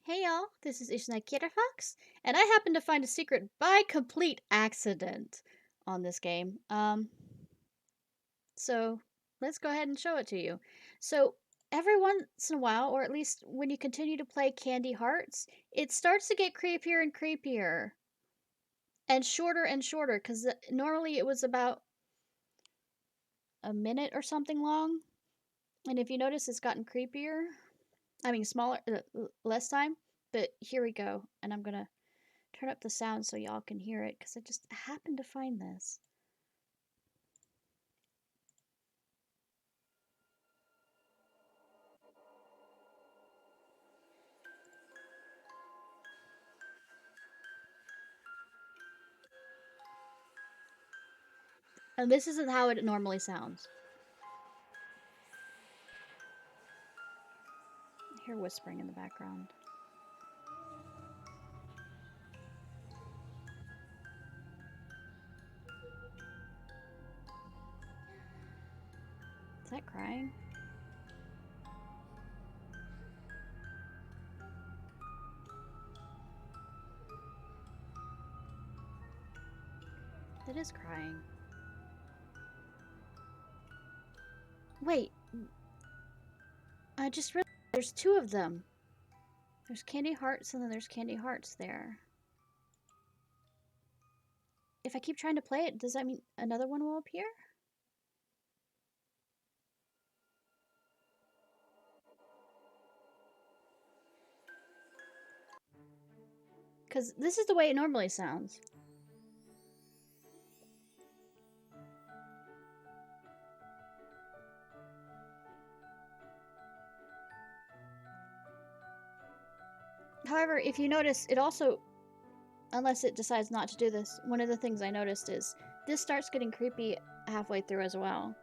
Hey y'all, this is Ishnai Ciarfox, and I happened to find a secret by complete accident on this game. So let's go ahead and show it to you. So every once in a while, or at least when you continue to play Candy Hearts, it starts to get creepier and creepier and shorter, because normally it was about a minute or something long. And if you notice, it's gotten creepier. I mean, smaller, less time. But here we go, and I'm gonna turn up the sound so y'all can hear it because I just happened to find this. And this isn't how it normally sounds. I hear whispering in the background. Is that crying? It is crying. Wait, I just realized there's two of them. There's Candy Hearts and then there's Candy Hearts there. If I keep trying to play it, does that mean another one will appear? Because this is the way it normally sounds. However, if you notice, it also, unless it decides not to do this, one of the things I noticed is this starts getting creepy halfway through as well.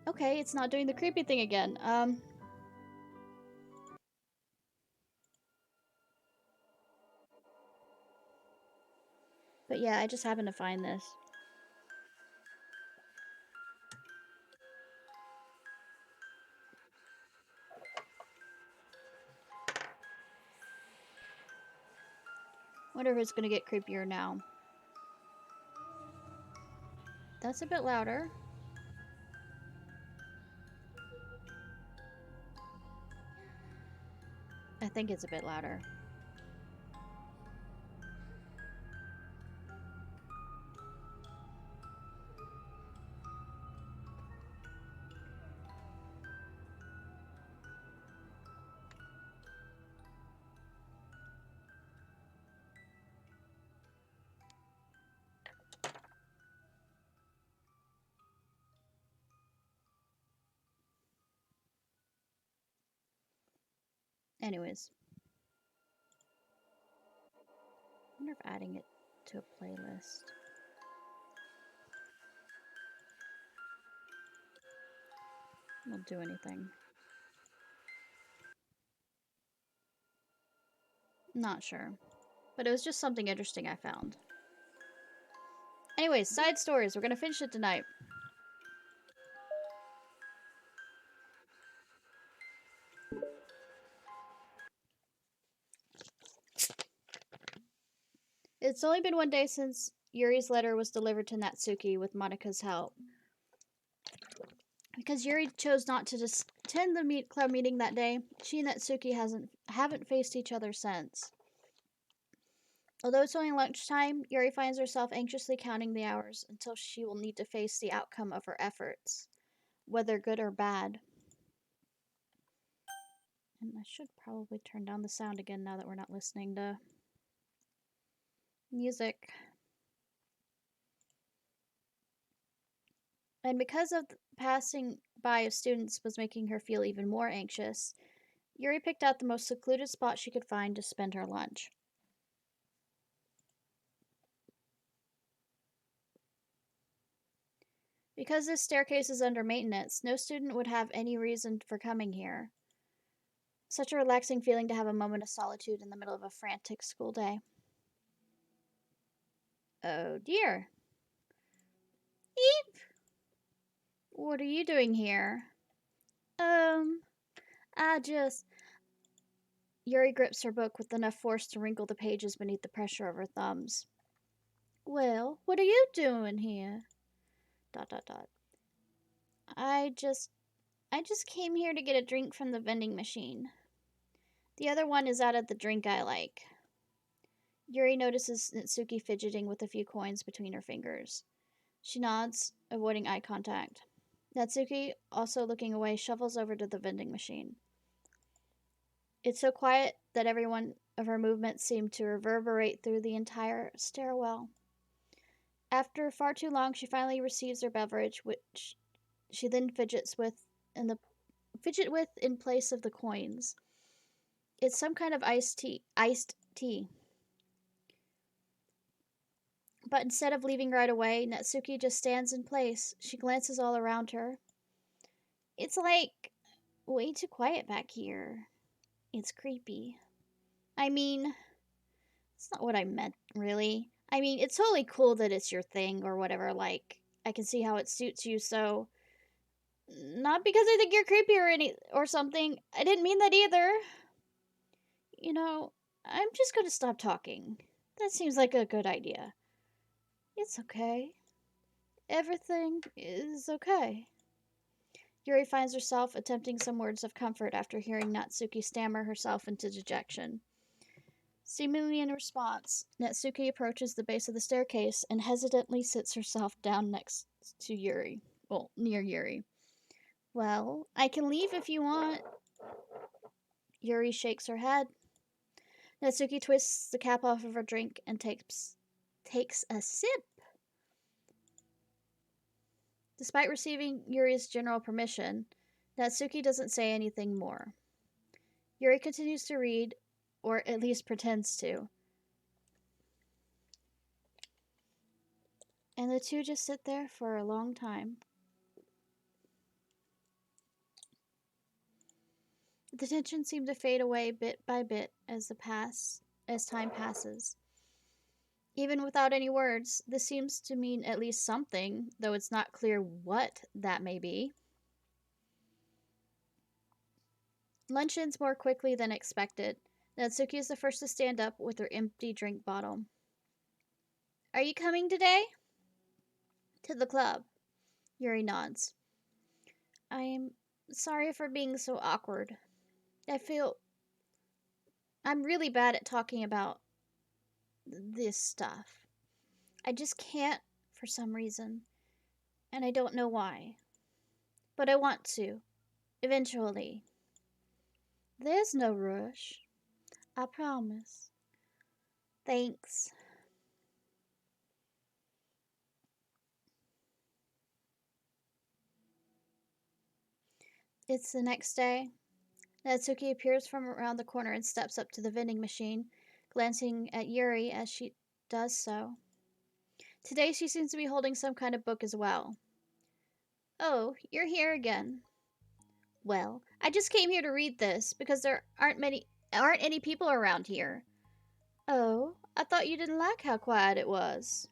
Okay, it's not doing the creepy thing again. But yeah, I just happened to find this. Wonder if it's gonna get creepier now. That's a bit louder. I think it's a bit louder. Anyways. I wonder if adding it to a playlist will do anything. Not sure. But it was just something interesting I found. Anyways, side stories. We're gonna finish it tonight. It's only been one day since Yuri's letter was delivered to Natsuki with Monika's help. Because Yuri chose not to attend the club meeting that day, she and Natsuki haven't faced each other since. Although it's only lunchtime, Yuri finds herself anxiously counting the hours until she will need to face the outcome of her efforts, whether good or bad. And I should probably turn down the sound again now that we're not listening to music. And because of the passing by of students was making her feel even more anxious, Yuri picked out the most secluded spot she could find to spend her lunch. Because this staircase is under maintenance, no student would have any reason for coming here. Such a relaxing feeling to have a moment of solitude in the middle of a frantic school day. Oh dear. Eep! What are you doing here? Um, I just... Yuri grips her book with enough force to wrinkle the pages beneath the pressure of her thumbs. Well, what are you doing here? Dot dot dot. I just came here to get a drink from the vending machine. The other one is out of the drink I like. Yuri notices Natsuki fidgeting with a few coins between her fingers. She nods, avoiding eye contact. Natsuki, also looking away, shuffles over to the vending machine. It's so quiet that every one of her movements seem to reverberate through the entire stairwell. After far too long, she finally receives her beverage, which she then fidgets with in place of the coins. It's some kind of iced tea. But instead of leaving right away, Natsuki just stands in place. She glances all around her. It's like way too quiet back here. It's creepy. I mean, it's not what I meant, really. I mean, it's totally cool that it's your thing or whatever. Like, I can see how it suits you, so not because I think you're creepy or something. I didn't mean that either. You know, I'm just going to stop talking. That seems like a good idea. It's okay. Everything is okay. Yuri finds herself attempting some words of comfort after hearing Natsuki stammer herself into dejection. Seemingly in response, Natsuki approaches the base of the staircase and hesitantly sits herself down next to Yuri. Well, near Yuri. Well, I can leave if you want. Yuri shakes her head. Natsuki twists the cap off of her drink and takes a sip. Despite receiving Yuri's general permission, Natsuki doesn't say anything more. Yuri continues to read, or at least pretends to. And the two just sit there for a long time. The tension seemed to fade away bit by bit as time passes. Even without any words, this seems to mean at least something, though it's not clear what that may be. Lunch ends more quickly than expected. Natsuki is the first to stand up with her empty drink bottle. Are you coming today? To the club. Yuri nods. I'm sorry for being so awkward. I'm really bad at talking about this stuff. I just can't for some reason, and I don't know why. But I want to, eventually. There's no rush. I promise. Thanks. It's the next day. Natsuki appears from around the corner and steps up to the vending machine, glancing at Yuri as she does so. Today she seems to be holding some kind of book as well. Oh, you're here again. Well, I just came here to read this because there aren't any people around here. Oh, I thought you didn't like how quiet it was.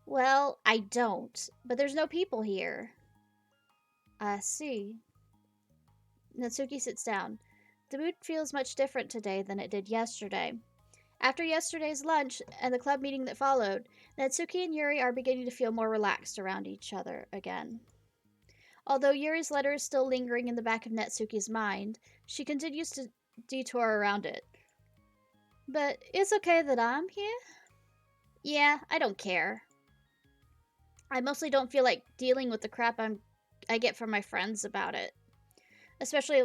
Well, I don't, but there's no people here. I see. Natsuki sits down. The mood feels much different today than it did yesterday. After yesterday's lunch and the club meeting that followed, Natsuki and Yuri are beginning to feel more relaxed around each other again. Although Yuri's letter is still lingering in the back of Natsuki's mind, she continues to detour around it. But it's okay that I'm here? Yeah, I don't care. I mostly don't feel like dealing with the crap I get from my friends about it. Especially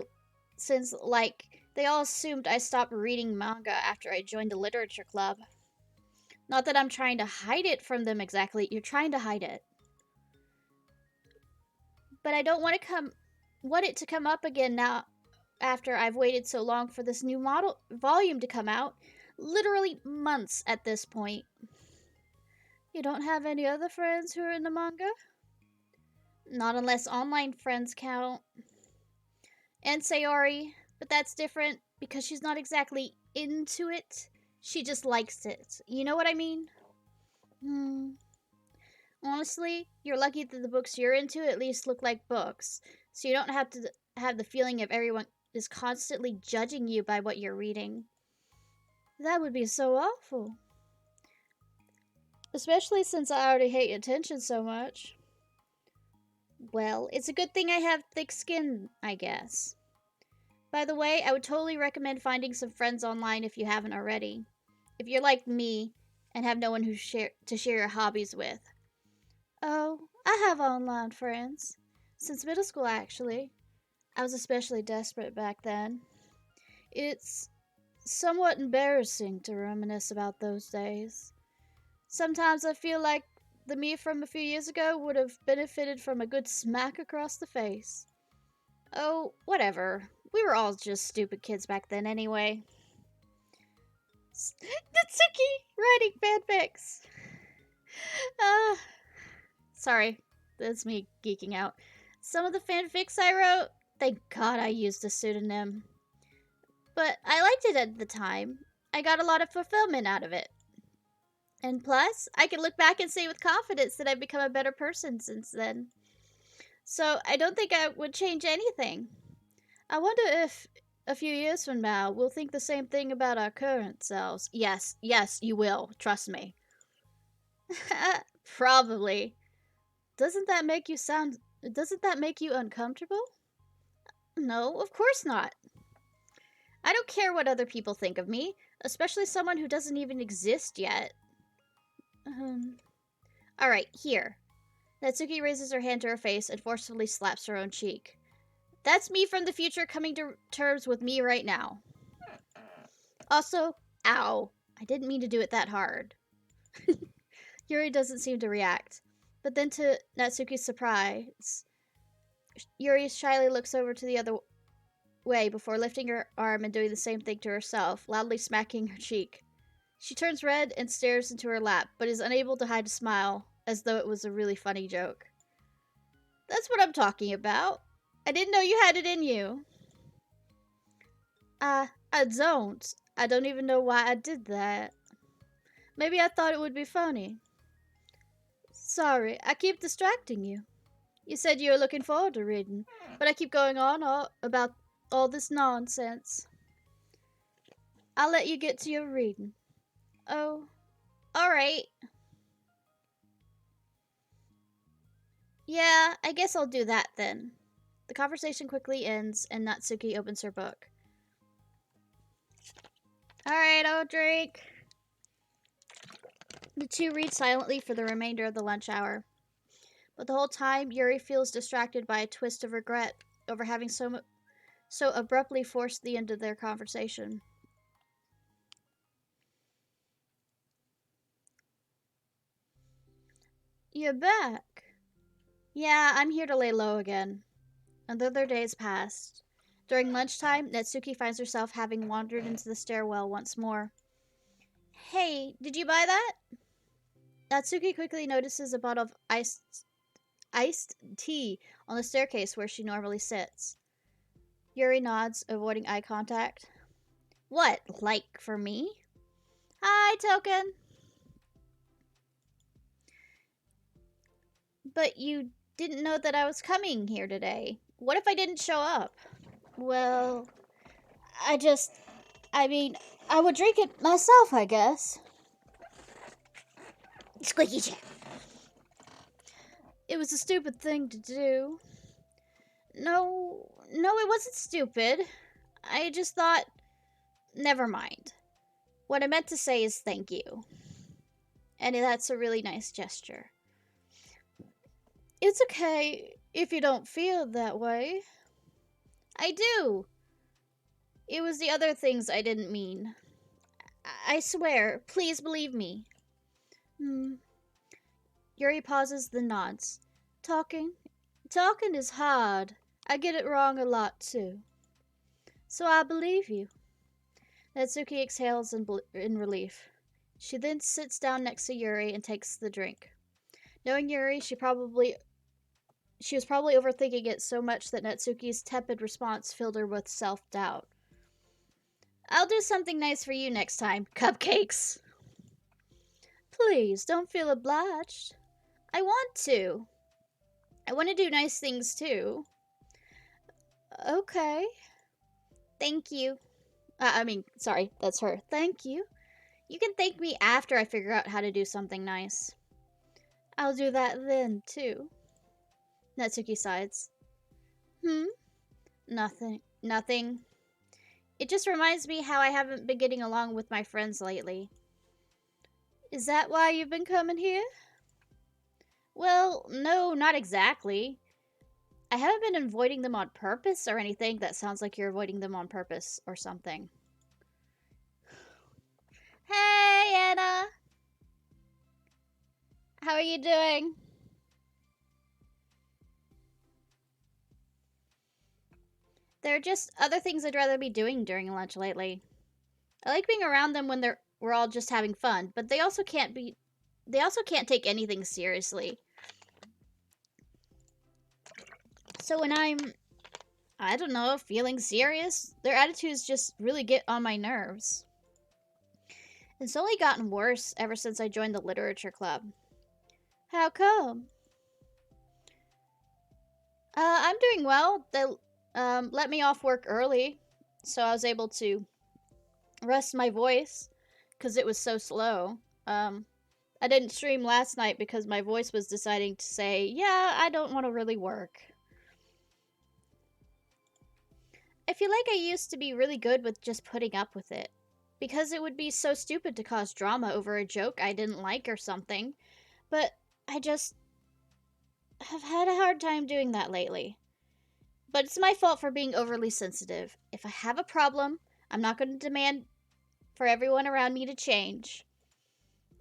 since, like, they all assumed I stopped reading manga after I joined the literature club. Not that I'm trying to hide it from them exactly. You're trying to hide it. But I don't want it to come up again now after I've waited so long for this new volume to come out. Literally months at this point. You don't have any other friends who are into manga? Not unless online friends count. And Sayori, but that's different because she's not exactly into it. She just likes it. You know what I mean? Hmm. Honestly, you're lucky that the books you're into at least look like books, so you don't have to have the feeling of everyone is constantly judging you by what you're reading. That would be so awful. Especially since I already hate attention so much. Well, it's a good thing I have thick skin, I guess. By the way, I would totally recommend finding some friends online if you haven't already. If you're like me and have no one to share your hobbies with. Oh, I have online friends. Since middle school, actually. I was especially desperate back then. It's somewhat embarrassing to reminisce about those days. Sometimes I feel like the me from a few years ago would have benefited from a good smack across the face. Oh, whatever. We were all just stupid kids back then anyway. Natsuki writing fanfics. Uh, sorry, that's me geeking out. Some of the fanfics I wrote, thank God I used a pseudonym. But I liked it at the time. I got a lot of fulfillment out of it. And plus, I can look back and say with confidence that I've become a better person since then. So I don't think I would change anything. I wonder if a few years from now we'll think the same thing about our current selves. Yes, yes, you will. Trust me. Probably. Doesn't that make you sound. Doesn't that make you uncomfortable? No, of course not. I don't care what other people think of me, especially someone who doesn't even exist yet. Um. Alright, here. Natsuki raises her hand to her face and forcefully slaps her own cheek. That's me from the future coming to terms with me right now. Also, ow. I didn't mean to do it that hard. Yuri doesn't seem to react. But then, to Natsuki's surprise, Yuri shyly looks over to the other way before lifting her arm and doing the same thing to herself, loudly smacking her cheek. She turns red and stares into her lap, but is unable to hide a smile, as though it was a really funny joke. That's what I'm talking about. I didn't know you had it in you. I don't. I don't even know why I did that. Maybe I thought it would be funny. Sorry, I keep distracting you. You said you were looking forward to reading, but I keep going on about all this nonsense. I'll let you get to your reading. Oh, alright. Yeah, I guess I'll do that then. The conversation quickly ends, and Natsuki opens her book. Alright, I'll drink. The two read silently for the remainder of the lunch hour. But the whole time, Yuri feels distracted by a twist of regret over having so abruptly forced the end of their conversation. You're back. Yeah, I'm here to lay low again. Another day has passed. During lunchtime, Natsuki finds herself having wandered into the stairwell once more. Hey, did you buy that? Natsuki quickly notices a bottle of iced tea on the staircase where she normally sits. Yuri nods, avoiding eye contact. What, like for me? Hi, Token. But you didn't know that I was coming here today. What if I didn't show up? Well, I mean, I would drink it myself, I guess. Squeaky chair. It was a stupid thing to do. No, it wasn't stupid. I just thought, never mind. What I meant to say is thank you. And that's a really nice gesture. It's okay if you don't feel that way. I do. It was the other things I didn't mean. I swear, please believe me. Yuri pauses, then nods. Talking is hard. I get it wrong a lot, too. So I believe you. Natsuki exhales in relief. She then sits down next to Yuri and takes the drink. Knowing Yuri, she was probably overthinking it so much that Natsuki's tepid response filled her with self-doubt. I'll do something nice for you next time. Cupcakes! Please, don't feel obliged. I want to. I want to do nice things too. Okay. Thank you. Sorry, that's her. Thank you. You can thank me after I figure out how to do something nice. I'll do that then, too. Natsuki sighs. Hmm? Nothing. Nothing. It just reminds me how I haven't been getting along with my friends lately. Is that why you've been coming here? Well, no, not exactly. I haven't been avoiding them on purpose or anything. That sounds like you're avoiding them on purpose or something. Hey, Anna! How are you doing? There are just other things I'd rather be doing during lunch lately. I like being around them when we're all just having fun, but they also can't take anything seriously. So when I don't know, feeling serious, their attitudes just really get on my nerves. It's only gotten worse ever since I joined the literature club. How come? I'm doing well. They let me off work early, so I was able to rest my voice because it was so slow. I didn't stream last night because my voice was deciding to say, yeah, I don't want to really work. I feel like I used to be really good with just putting up with it, because it would be so stupid to cause drama over a joke I didn't like or something, but I just have had a hard time doing that lately. But it's my fault for being overly sensitive. If I have a problem, I'm not going to demand for everyone around me to change.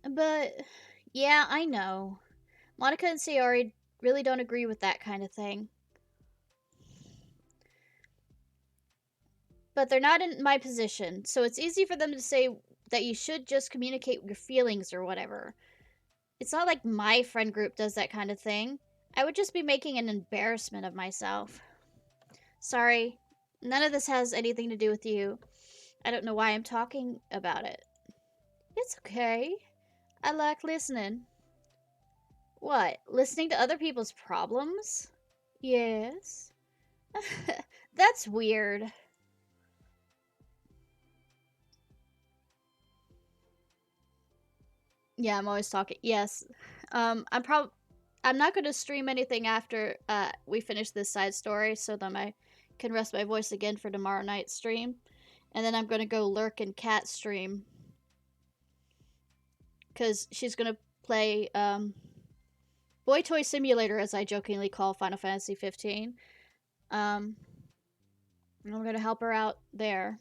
But, yeah, I know. Monica and Sayori really don't agree with that kind of thing. But they're not in my position, so it's easy for them to say that you should just communicate your feelings or whatever. It's not like my friend group does that kind of thing. I would just be making an embarrassment of myself. Sorry, none of this has anything to do with you. I don't know why I'm talking about it. It's okay. I like listening. What? Listening to other people's problems? Yes. That's weird. Yeah, I'm always talking. Yes. I'm not going to stream anything after we finish this side story so that I can rest my voice again for tomorrow night's stream. And then I'm going to go lurk in Cat's stream. Because she's going to play Boy Toy Simulator, as I jokingly call Final Fantasy 15. And we're going to help her out there.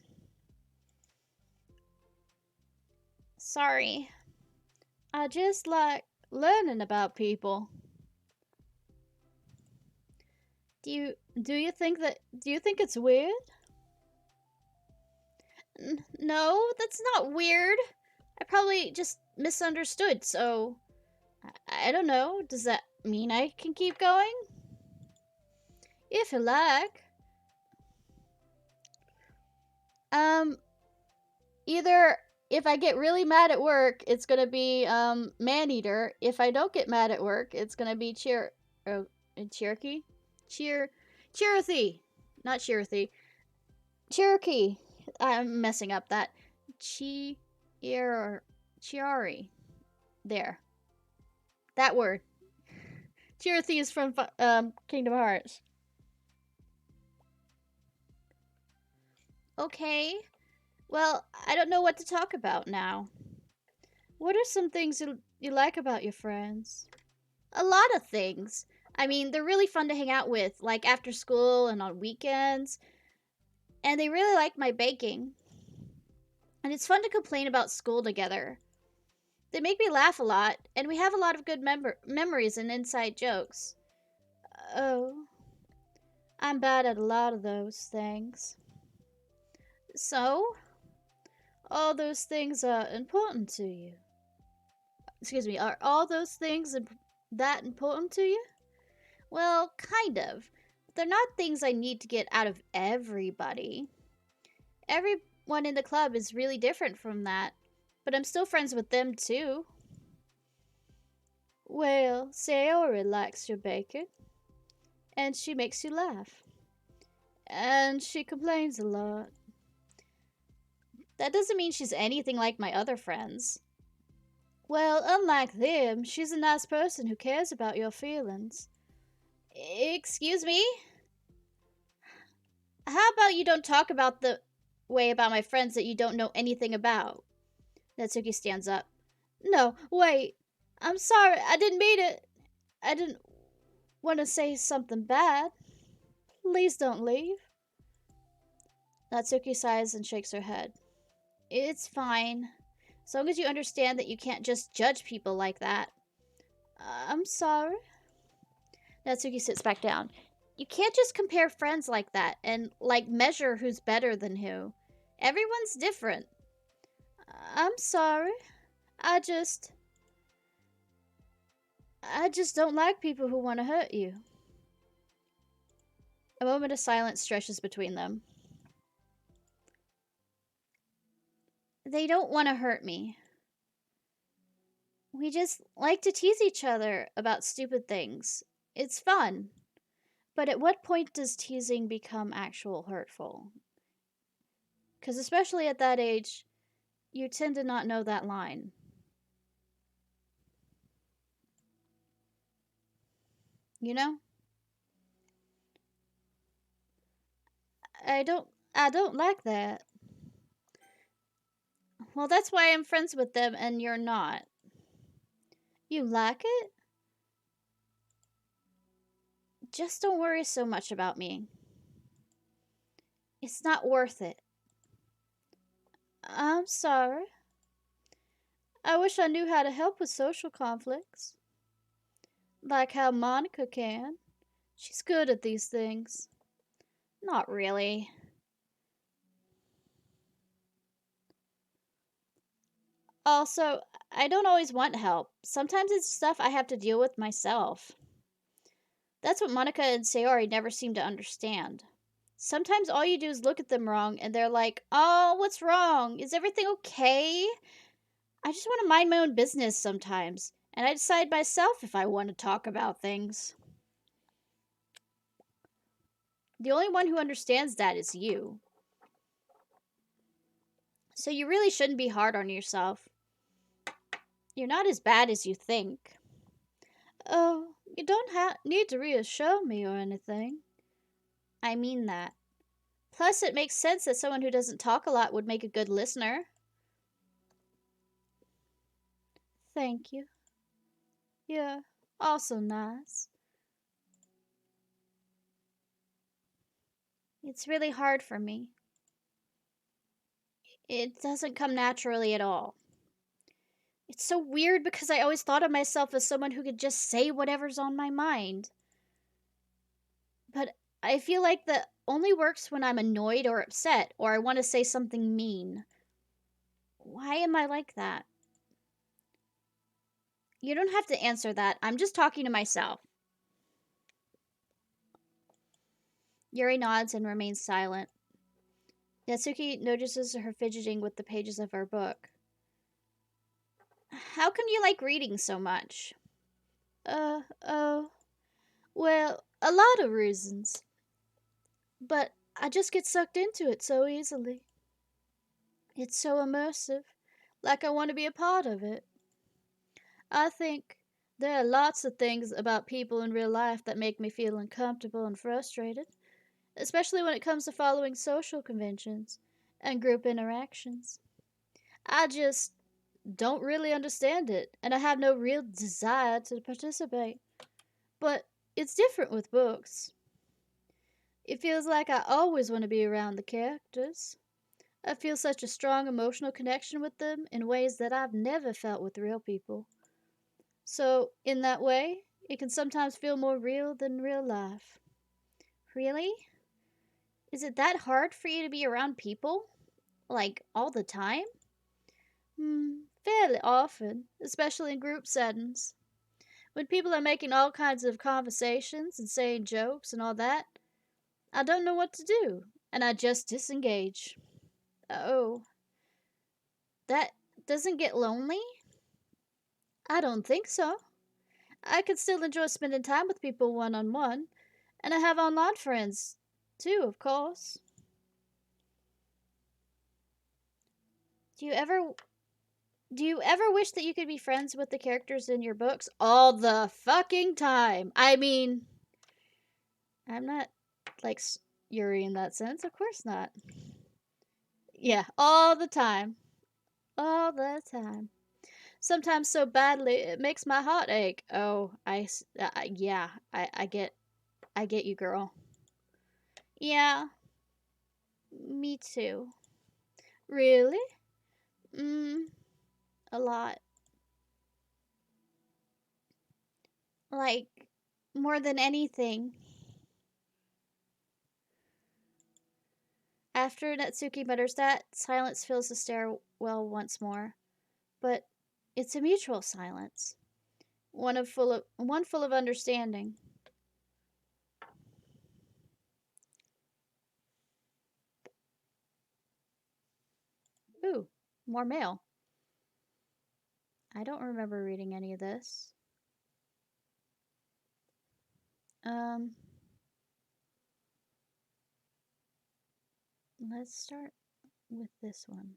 Sorry. I just like learning about people. Do you think it's weird? No, that's not weird. I probably just misunderstood, so I don't know. Does that mean I can keep going? If you like. Either if I get really mad at work, it's gonna be Maneater. If I don't get mad at work, it's gonna be Cherokee? Cherokee. Not Cherokee. Cherokee. I'm messing up that. Chiari. There. That word. Cherokee is from Kingdom Hearts. Okay. Well, I don't know what to talk about now. What are some things you like about your friends? A lot of things. I mean, they're really fun to hang out with, like after school and on weekends. And they really like my baking. And it's fun to complain about school together. They make me laugh a lot, and we have a lot of good memories and inside jokes. Oh, I'm bad at a lot of those things. So, all those things are important to you. Excuse me, are all those things that important to you? Well, kind of. They're not things I need to get out of everybody. Everyone in the club is really different from that, but I'm still friends with them too. Well, Sayori likes your bacon, and she makes you laugh. And she complains a lot. That doesn't mean she's anything like my other friends. Well, unlike them, she's a nice person who cares about your feelings. Excuse me? How about you don't talk about the way about my friends that you don't know anything about? Natsuki stands up. No, wait. I'm sorry, I didn't mean it. I didn't want to say something bad. Please don't leave. Natsuki sighs and shakes her head. It's fine. As long as you understand that you can't just judge people like that. I'm sorry. Natsuki sits back down. You can't just compare friends like that and, like, measure who's better than who. Everyone's different. I'm sorry. I just don't like people who want to hurt you. A moment of silence stretches between them. They don't want to hurt me. We just like to tease each other about stupid things. It's fun. But at what point does teasing become actual hurtful? Because especially at that age, you tend to not know that line. You know? I don't like that. Well, that's why I'm friends with them and you're not. You like it? Just don't worry so much about me. It's not worth it. I'm sorry. I wish I knew how to help with social conflicts. Like how Monica can. She's good at these things. Not really. Also, I don't always want help. Sometimes it's stuff I have to deal with myself. That's what Monica and Sayori never seem to understand. Sometimes all you do is look at them wrong and they're like, oh, what's wrong? Is everything okay? I just want to mind my own business sometimes, and I decide myself if I want to talk about things. The only one who understands that is you. So you really shouldn't be hard on yourself. You're not as bad as you think. Oh, you don't need to reassure me or anything. I mean that. Plus, it makes sense that someone who doesn't talk a lot would make a good listener. Thank you. You're also nice. It's really hard for me. It doesn't come naturally at all. It's so weird because I always thought of myself as someone who could just say whatever's on my mind. But I feel like that only works when I'm annoyed or upset or I want to say something mean. Why am I like that? You don't have to answer that. I'm just talking to myself. Yuri nods and remains silent. Natsuki notices her fidgeting with the pages of her book. How come you like reading so much? Oh, well, a lot of reasons. But I just get sucked into it so easily. It's so immersive, like I want to be a part of it. I think there are lots of things about people in real life that make me feel uncomfortable and frustrated, especially when it comes to following social conventions and group interactions. I just don't really understand it, and I have no real desire to participate. But it's different with books. It feels like I always want to be around the characters. I feel such a strong emotional connection with them in ways that I've never felt with real people. So, in that way, it can sometimes feel more real than real life. Really? Is it that hard for you to be around people? Like, all the time? Fairly often, especially in group settings. When people are making all kinds of conversations and saying jokes and all that, I don't know what to do, and I just disengage. Oh, that doesn't get lonely? I don't think so. I could still enjoy spending time with people one-on-one, and I have online friends, too, of course. Do you ever do you ever wish that you could be friends with the characters in your books? All the fucking time. I mean, I'm not like Yuri in that sense. Of course not. Yeah, all the time. All the time. Sometimes so badly it makes my heart ache. Oh, yeah, I get you, girl. Yeah, me too. Really? Mm, a lot. Like, more than anything. After Natsuki mutters that, silence fills the stairwell once more. But it's a mutual silence. One full of understanding. Ooh, more mail. I don't remember reading any of this. Um, let's start with this one.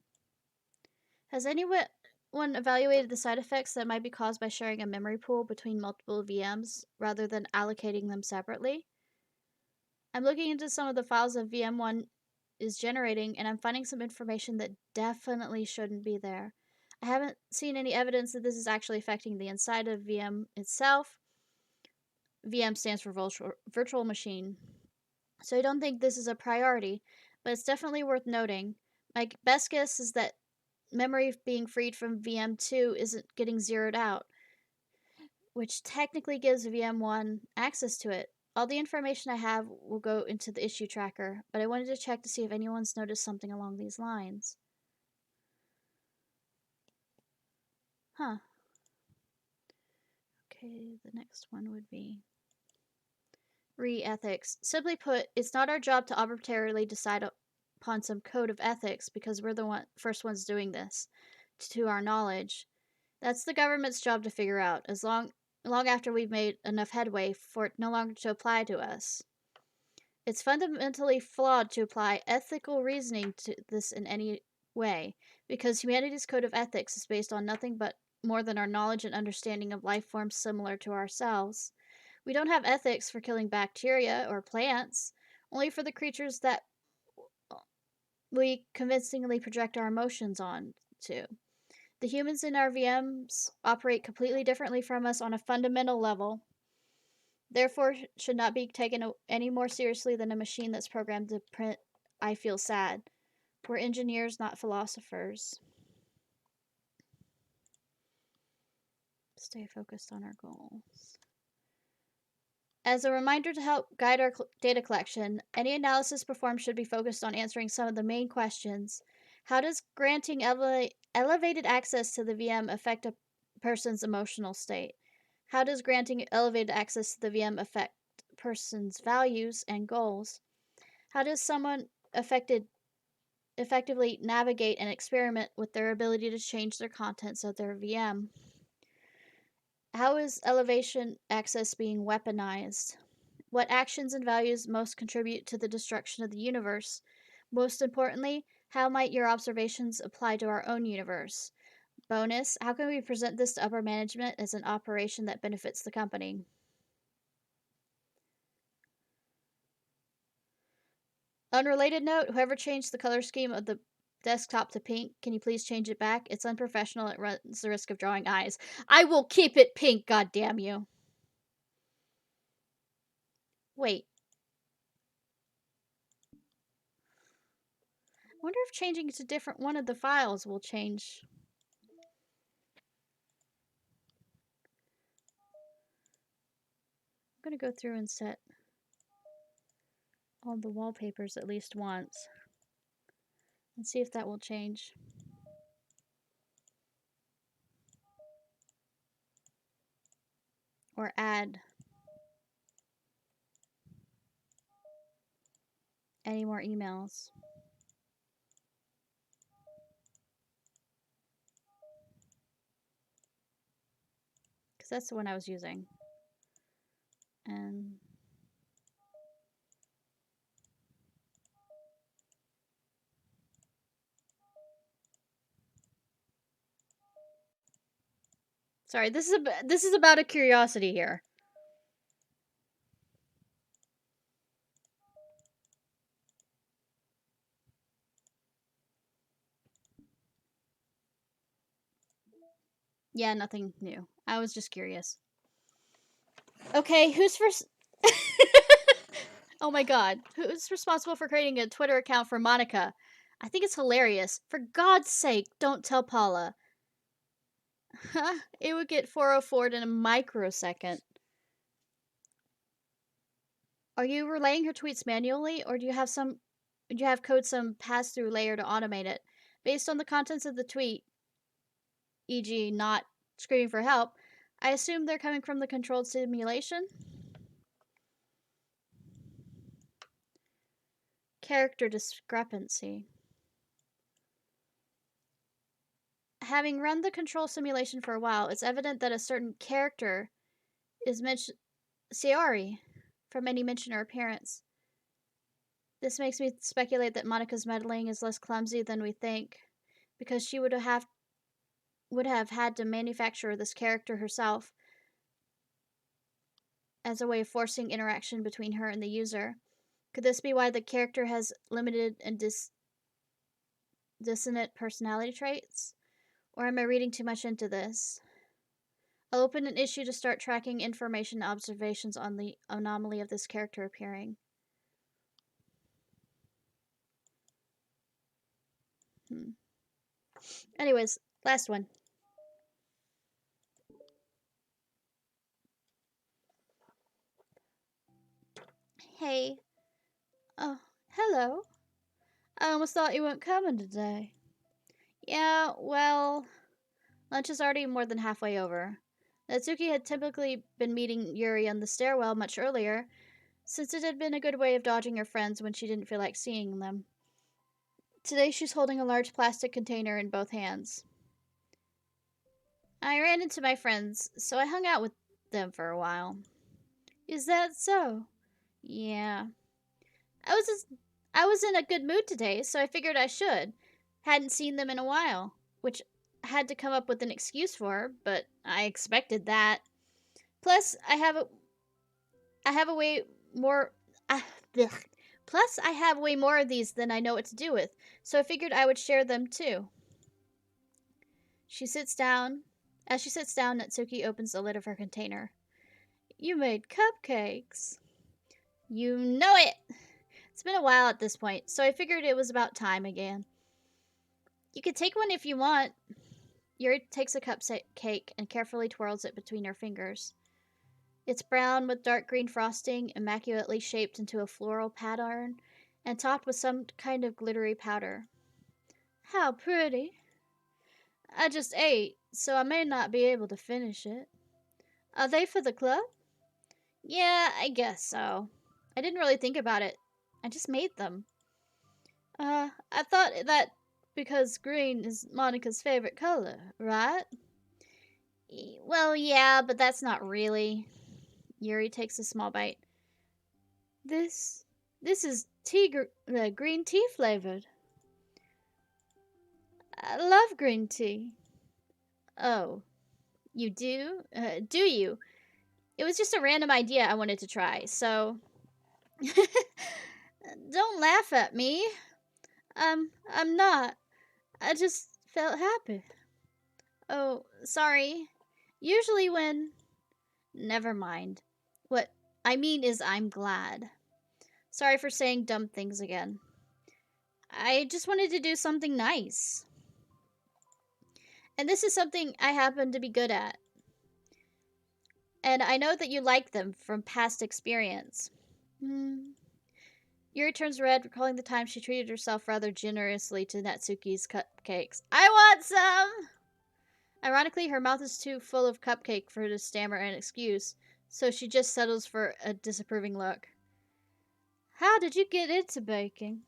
Has anyone evaluated the side effects that might be caused by sharing a memory pool between multiple VMs rather than allocating them separately? I'm looking into some of the files that VM1 is generating, and I'm finding some information that definitely shouldn't be there. I haven't seen any evidence that this is actually affecting the inside of VM itself. VM stands for virtual machine. So I don't think this is a priority, but it's definitely worth noting. My best guess is that memory being freed from VM2 isn't getting zeroed out, which technically gives VM1 access to it. All the information I have will go into the issue tracker, but I wanted to check to see if anyone's noticed something along these lines. Huh. Okay, the next one would be re-ethics. Simply put, it's not our job to arbitrarily decide upon some code of ethics because we're the first ones doing this, to our knowledge. That's the government's job to figure out, as long after we've made enough headway for it no longer to apply to us. It's fundamentally flawed to apply ethical reasoning to this in any way, because humanity's code of ethics is based on nothing but more than our knowledge and understanding of life forms similar to ourselves. We don't have ethics for killing bacteria or plants, only for the creatures that we convincingly project our emotions on to. The humans in our VMs operate completely differently from us on a fundamental level, therefore should not be taken any more seriously than a machine that's programmed to print I feel sad. We're engineers, not philosophers. Stay focused on our goals. As a reminder to help guide our data collection, any analysis performed should be focused on answering some of the main questions. How does granting elevated access to the VM affect a person's emotional state? How does granting elevated access to the VM affect a person's values and goals? How does someone effectively navigate and experiment with their ability to change their contents of their VM? How is elevation access being weaponized? What actions and values most contribute to the destruction of the universe? Most importantly, how might your observations apply to our own universe? Bonus, how can we present this to upper management as an operation that benefits the company? Unrelated note, whoever changed the color scheme of the desktop to pink, can you please change it back? It's unprofessional. It runs the risk of drawing eyes. I will keep it pink, goddamn you. Wait. I wonder if changing it to different one of the files will change. I'm going to go through and set all the wallpapers at least once and see if that will change. Or add any more emails. Because that's the one I was using. And... Sorry, this is about a curiosity here. Yeah, nothing new. I was just curious. Okay, who's first? Oh my god. Who's responsible for creating a Twitter account for Monica? I think it's hilarious. For God's sake, don't tell Paula. It would get 404'd in a microsecond. Are you relaying her tweets manually, or do you have code some pass-through layer to automate it? Based on the contents of the tweet, e.g. not screaming for help, I assume they're coming from the controlled simulation? Character discrepancy. Having run the control simulation for a while, it's evident that a certain character is Ciari from any mention or appearance. This makes me speculate that Monica's meddling is less clumsy than we think, because she would have had to manufacture this character herself as a way of forcing interaction between her and the user. Could this be why the character has limited and dissonant personality traits? Or am I reading too much into this? I'll open an issue to start tracking information and observations on the anomaly of this character appearing. Anyways, last one. Hey. Oh, hello. I almost thought you weren't coming today. Yeah, well, lunch is already more than halfway over. Natsuki had typically been meeting Yuri on the stairwell much earlier, since it had been a good way of dodging her friends when she didn't feel like seeing them. Today she's holding a large plastic container in both hands. I ran into my friends, so I hung out with them for a while. Is that so? Yeah. I was in a good mood today, so I figured I should. Hadn't seen them in a while, which I had to come up with an excuse for, but I expected that. Plus, I have a way more. Plus, I have way more of these than I know what to do with, so I figured I would share them too. She sits down. As she sits down, Natsuki opens the lid of her container. You made cupcakes. You know it! It's been a while at this point, so I figured it was about time again. You can take one if you want. Yuri takes a cupcake and carefully twirls it between her fingers. It's brown with dark green frosting, immaculately shaped into a floral pattern, and topped with some kind of glittery powder. How pretty. I just ate, so I may not be able to finish it. Are they for the club? Yeah, I guess so. I didn't really think about it. I just made them. I thought that because green is Monica's favorite color, right? Well, yeah, but that's not really. Yuri takes a small bite. This is green tea flavored. I love green tea. Oh, you do? Do you? It was just a random idea I wanted to try, so... Don't laugh at me. I'm not. I just felt happy. Oh, sorry. Usually when... Never mind. What I mean is I'm glad. Sorry for saying dumb things again. I just wanted to do something nice. And this is something I happen to be good at. And I know that you like them from past experience. Yuri turns red, recalling the time she treated herself rather generously to Natsuki's cupcakes. I want some! Ironically, her mouth is too full of cupcake for her to stammer an excuse, so she just settles for a disapproving look. How did you get into baking?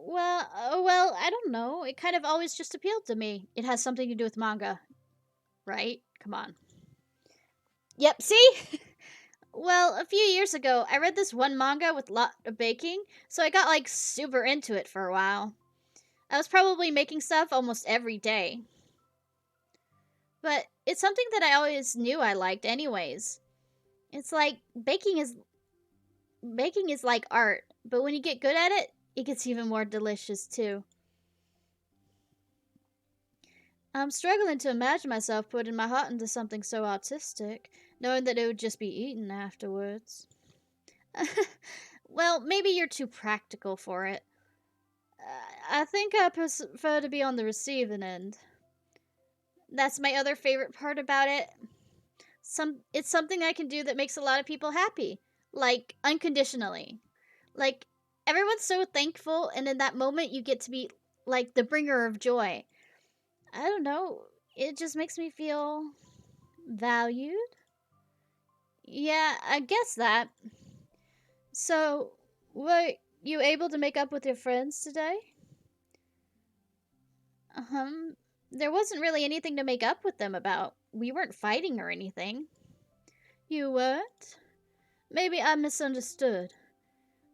Well, I don't know. It kind of always just appealed to me. It has something to do with manga. Right? Come on. Yep, see? Well, a few years ago, I read this one manga with a lot of baking, so I got like super into it for a while. I was probably making stuff almost every day. But it's something that I always knew I liked anyways. It's like baking is like art, but when you get good at it, it gets even more delicious too. I'm struggling to imagine myself putting my heart into something so artistic, knowing that it would just be eaten afterwards. Well, maybe you're too practical for it. I think I prefer to be on the receiving end. That's my other favorite part about it. It's something I can do that makes a lot of people happy, like unconditionally. Like everyone's so thankful, and in that moment you get to be like the bringer of joy. I don't know. It just makes me feel valued. Yeah, I guess that. So, were you able to make up with your friends today? Um, there wasn't really anything to make up with them about. We weren't fighting or anything. You weren't? Maybe I misunderstood.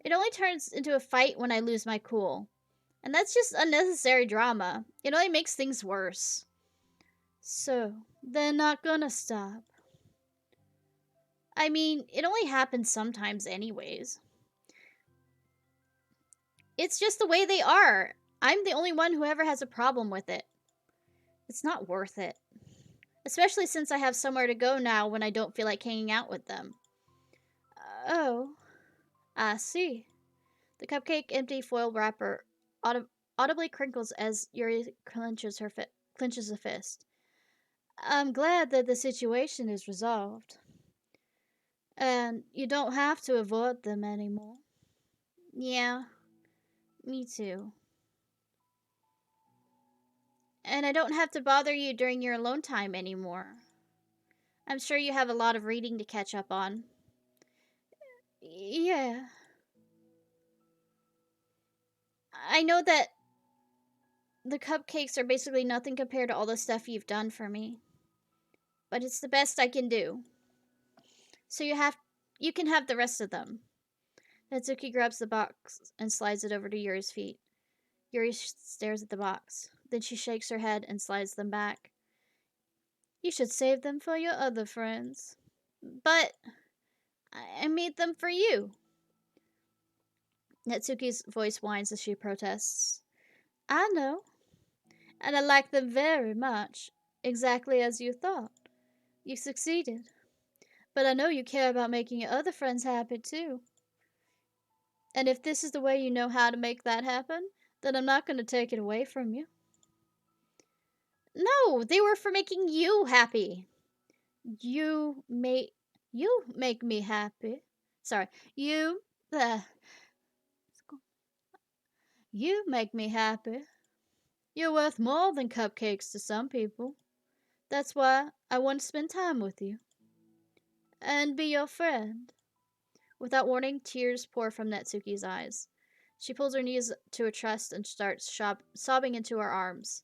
It only turns into a fight when I lose my cool. And that's just unnecessary drama. It only makes things worse. So, they're not gonna stop. I mean, it only happens sometimes, anyways. It's just the way they are. I'm the only one who ever has a problem with it. It's not worth it. Especially since I have somewhere to go now when I don't feel like hanging out with them. Oh, I see. The cupcake empty foil wrapper audibly crinkles as Yuri clenches a fist. I'm glad that the situation is resolved. And you don't have to avoid them anymore. Yeah, me too. And I don't have to bother you during your alone time anymore. I'm sure you have a lot of reading to catch up on. Yeah. I know that the cupcakes are basically nothing compared to all the stuff you've done for me, but it's the best I can do. So you can have the rest of them. Natsuki grabs the box and slides it over to Yuri's feet. Yuri stares at the box. Then she shakes her head and slides them back. You should save them for your other friends. But I made them for you. Natsuki's voice whines as she protests. I know, and I like them very much, exactly as you thought. You succeeded. But I know you care about making your other friends happy too. And if this is the way you know how to make that happen, then I'm not going to take it away from you. No, they were for making you happy. You make you make me happy. Sorry, you uh, you make me happy. You're worth more than cupcakes to some people. That's why I want to spend time with you and be your friend. Without warning, tears pour from Natsuki's eyes. She pulls her knees to her chest and starts sobbing into her arms.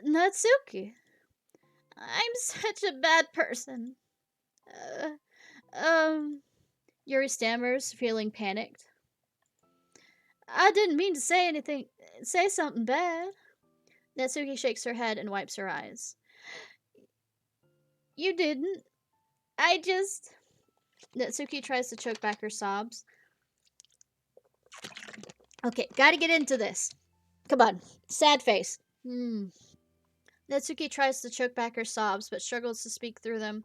Natsuki, I'm such a bad person. Uh, um, Yuri stammers, feeling panicked. I didn't mean to say something bad. Natsuki shakes her head and wipes her eyes. You didn't. I just. Natsuki tries to choke back her sobs. Okay, gotta get into this. Come on. Sad face. Natsuki tries to choke back her sobs, but struggles to speak through them.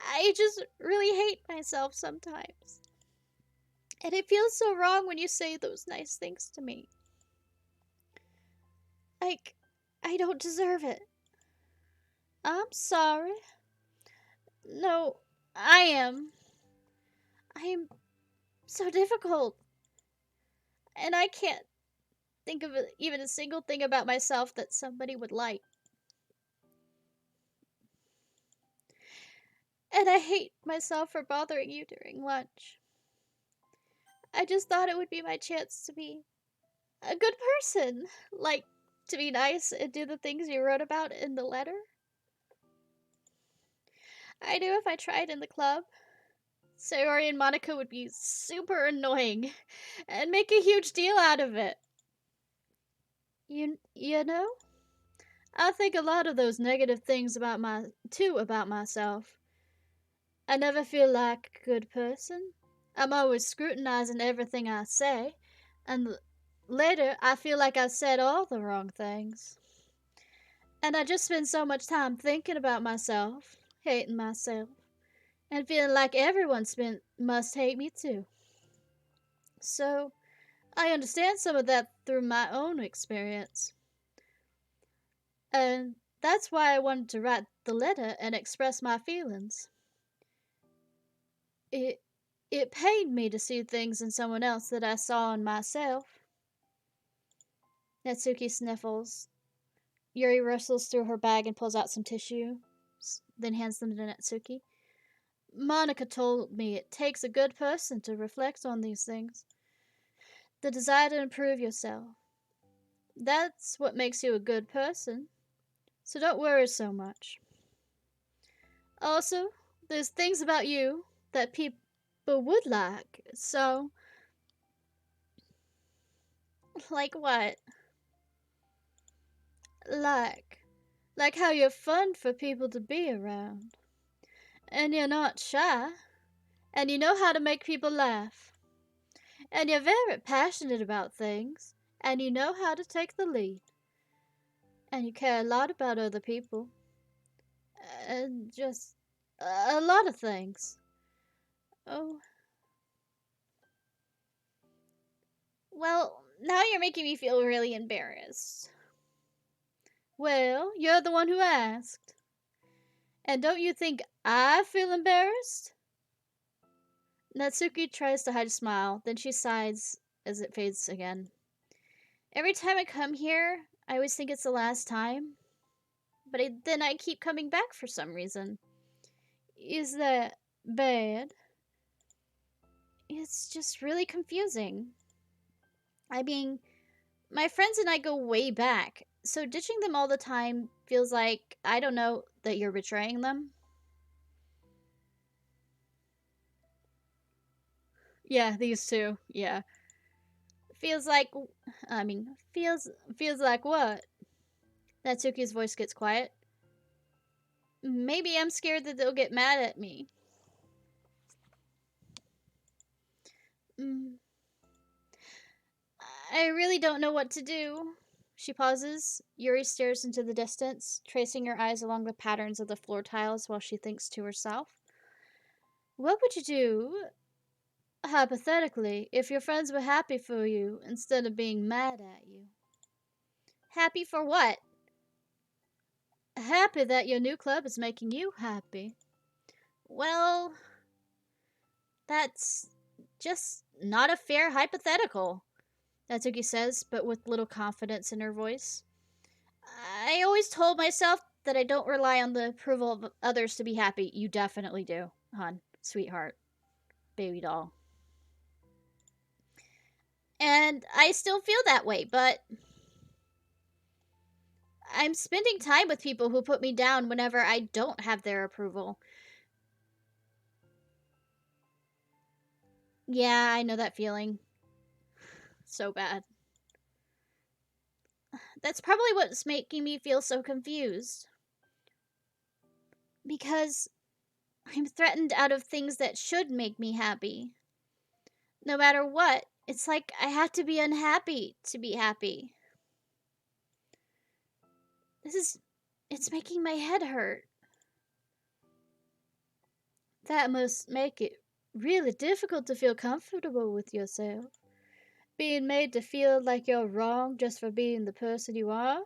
I just really hate myself sometimes. And it feels so wrong when you say those nice things to me. Like, I don't deserve it. I'm sorry. No, I am. I am so difficult. And I can't think of even a single thing about myself that somebody would like. And I hate myself for bothering you during lunch. I just thought it would be my chance to be a good person. Like, to be nice and do the things you wrote about in the letter. I knew if I tried in the club, Sayori and Monica would be super annoying and make a huge deal out of it. You know, I think a lot of those negative things about myself. I never feel like a good person. I'm always scrutinizing everything I say, and later I feel like I said all the wrong things. And I just spend so much time thinking about myself, hating myself, and feeling like must hate me too. So, I understand some of that through my own experience. And that's why I wanted to write the letter and express my feelings. It it pained me to see things in someone else that I saw in myself. Natsuki sniffles. Yuri rustles through her bag and pulls out some tissue, then hands them to Natsuki. Monica told me it takes a good person to reflect on these things. The desire to improve yourself. That's what makes you a good person. So don't worry so much. Also, there's things about you that people would like. So, like what? Like, like how you're fun for people to be around. And you're not shy. And you know how to make people laugh. And you're very passionate about things. And you know how to take the lead. And you care a lot about other people. And just a lot of things. Oh, well, now you're making me feel really embarrassed. Well, you're the one who asked. And don't you think I feel embarrassed? Natsuki tries to hide a smile, then she sighs as it fades again. Every time I come here, I always think it's the last time, but then I keep coming back for some reason. Is that bad? It's just really confusing. I mean, my friends and I go way back, so ditching them all the time feels like, I don't know, that you're betraying them. Yeah, these two. Yeah. Feels like feels like what? Natsuki's voice gets quiet. Maybe I'm scared that they'll get mad at me. Mm, I really don't know what to do. She pauses. Yuri stares into the distance, tracing her eyes along the patterns of the floor tiles while she thinks to herself. What would you do, hypothetically, if your friends were happy for you instead of being mad at you? Happy for what? Happy that your new club is making you happy. Well, that's just not a fair hypothetical, Natsuki says, but with little confidence in her voice. I always told myself that I don't rely on the approval of others to be happy. You definitely do, hon. Sweetheart. Baby doll. And I still feel that way, but I'm spending time with people who put me down whenever I don't have their approval. Yeah, I know that feeling. So bad. That's probably what's making me feel so confused. Because I'm threatened out of things that should make me happy. No matter what, it's like I have to be unhappy to be happy. It's making my head hurt. That must make it really difficult to feel comfortable with yourself. Being made to feel like you're wrong just for being the person you are.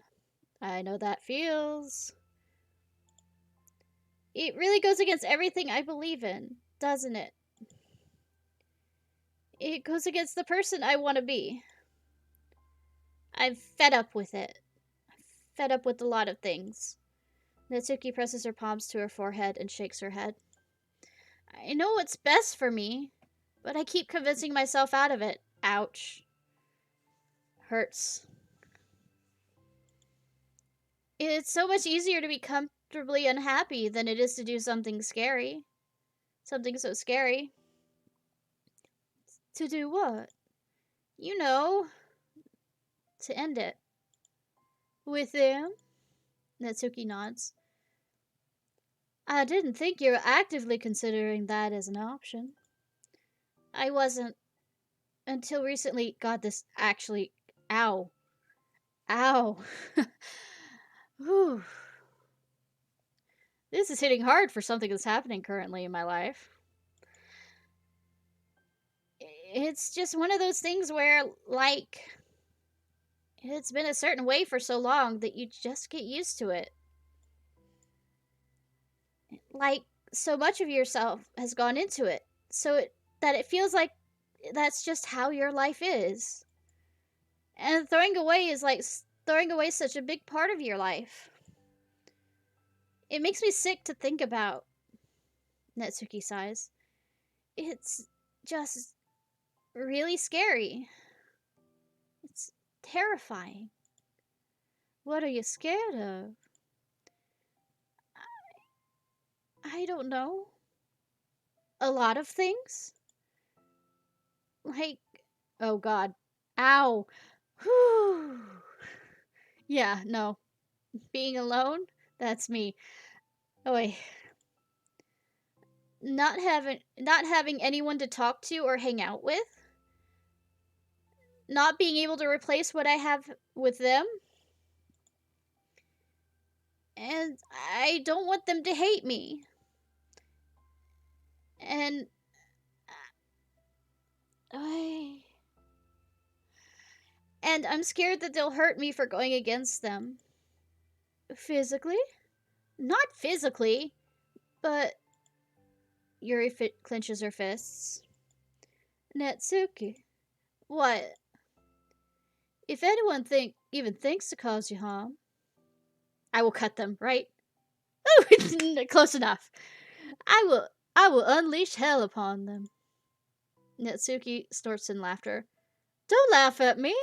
I know that feels. It really goes against everything I believe in, doesn't it? It goes against the person I want to be. I'm fed up with it. I'm fed up with a lot of things. Natsuki presses her palms to her forehead and shakes her head. I know what's best for me, but I keep convincing myself out of it. Ouch. Hurts. It's so much easier to become comfortably unhappy than it is to do something scary. Something so scary. To do what? You know, to end it. With them? Natsuki nods. I didn't think you were actively considering that as an option. I wasn't until recently. God, this actually. Ow. Ow. Whew. This is hitting hard for something that's happening currently in my life. It's just one of those things where, like, it's been a certain way for so long that you just get used to it. Like, so much of yourself has gone into it, that it feels like that's just how your life is. And throwing away is like throwing away such a big part of your life. It makes me sick to think about. Natsuki sighs. It's just really scary. It's terrifying. What are you scared of? I don't know. A lot of things? Like, oh god. Ow. Whew. Yeah, no. Being alone? That's me. Oh wait. Not having anyone to talk to or hang out with? Not being able to replace what I have with them? And I don't want them to hate me. And I and I'm scared that they'll hurt me for going against them. Physically? Not physically, but Yuri clenches her fists. Natsuki, what? If anyone even thinks to cause you harm, I will cut them, right? Oh, close enough. I will unleash hell upon them. Natsuki snorts in laughter. Don't laugh at me.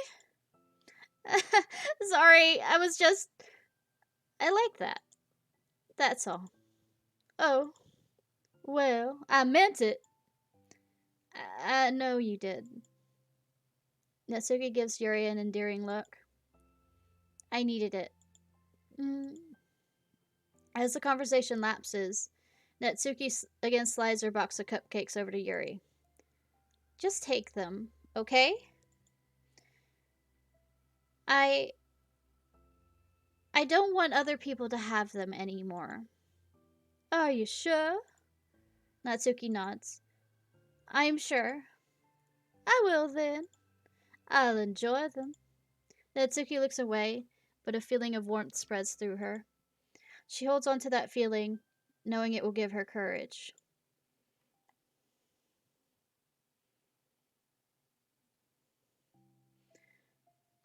Sorry, I like that. That's all. Oh, well, I meant it. I know you did. Natsuki gives Yuri an endearing look. I needed it. Mm. As the conversation lapses, Natsuki again slides her box of cupcakes over to Yuri. Just take them, okay? I don't want other people to have them anymore. Are you sure? Natsuki nods. I'm sure. I will then. I'll enjoy them. Natsuki looks away, but a feeling of warmth spreads through her. She holds on to that feeling, knowing it will give her courage.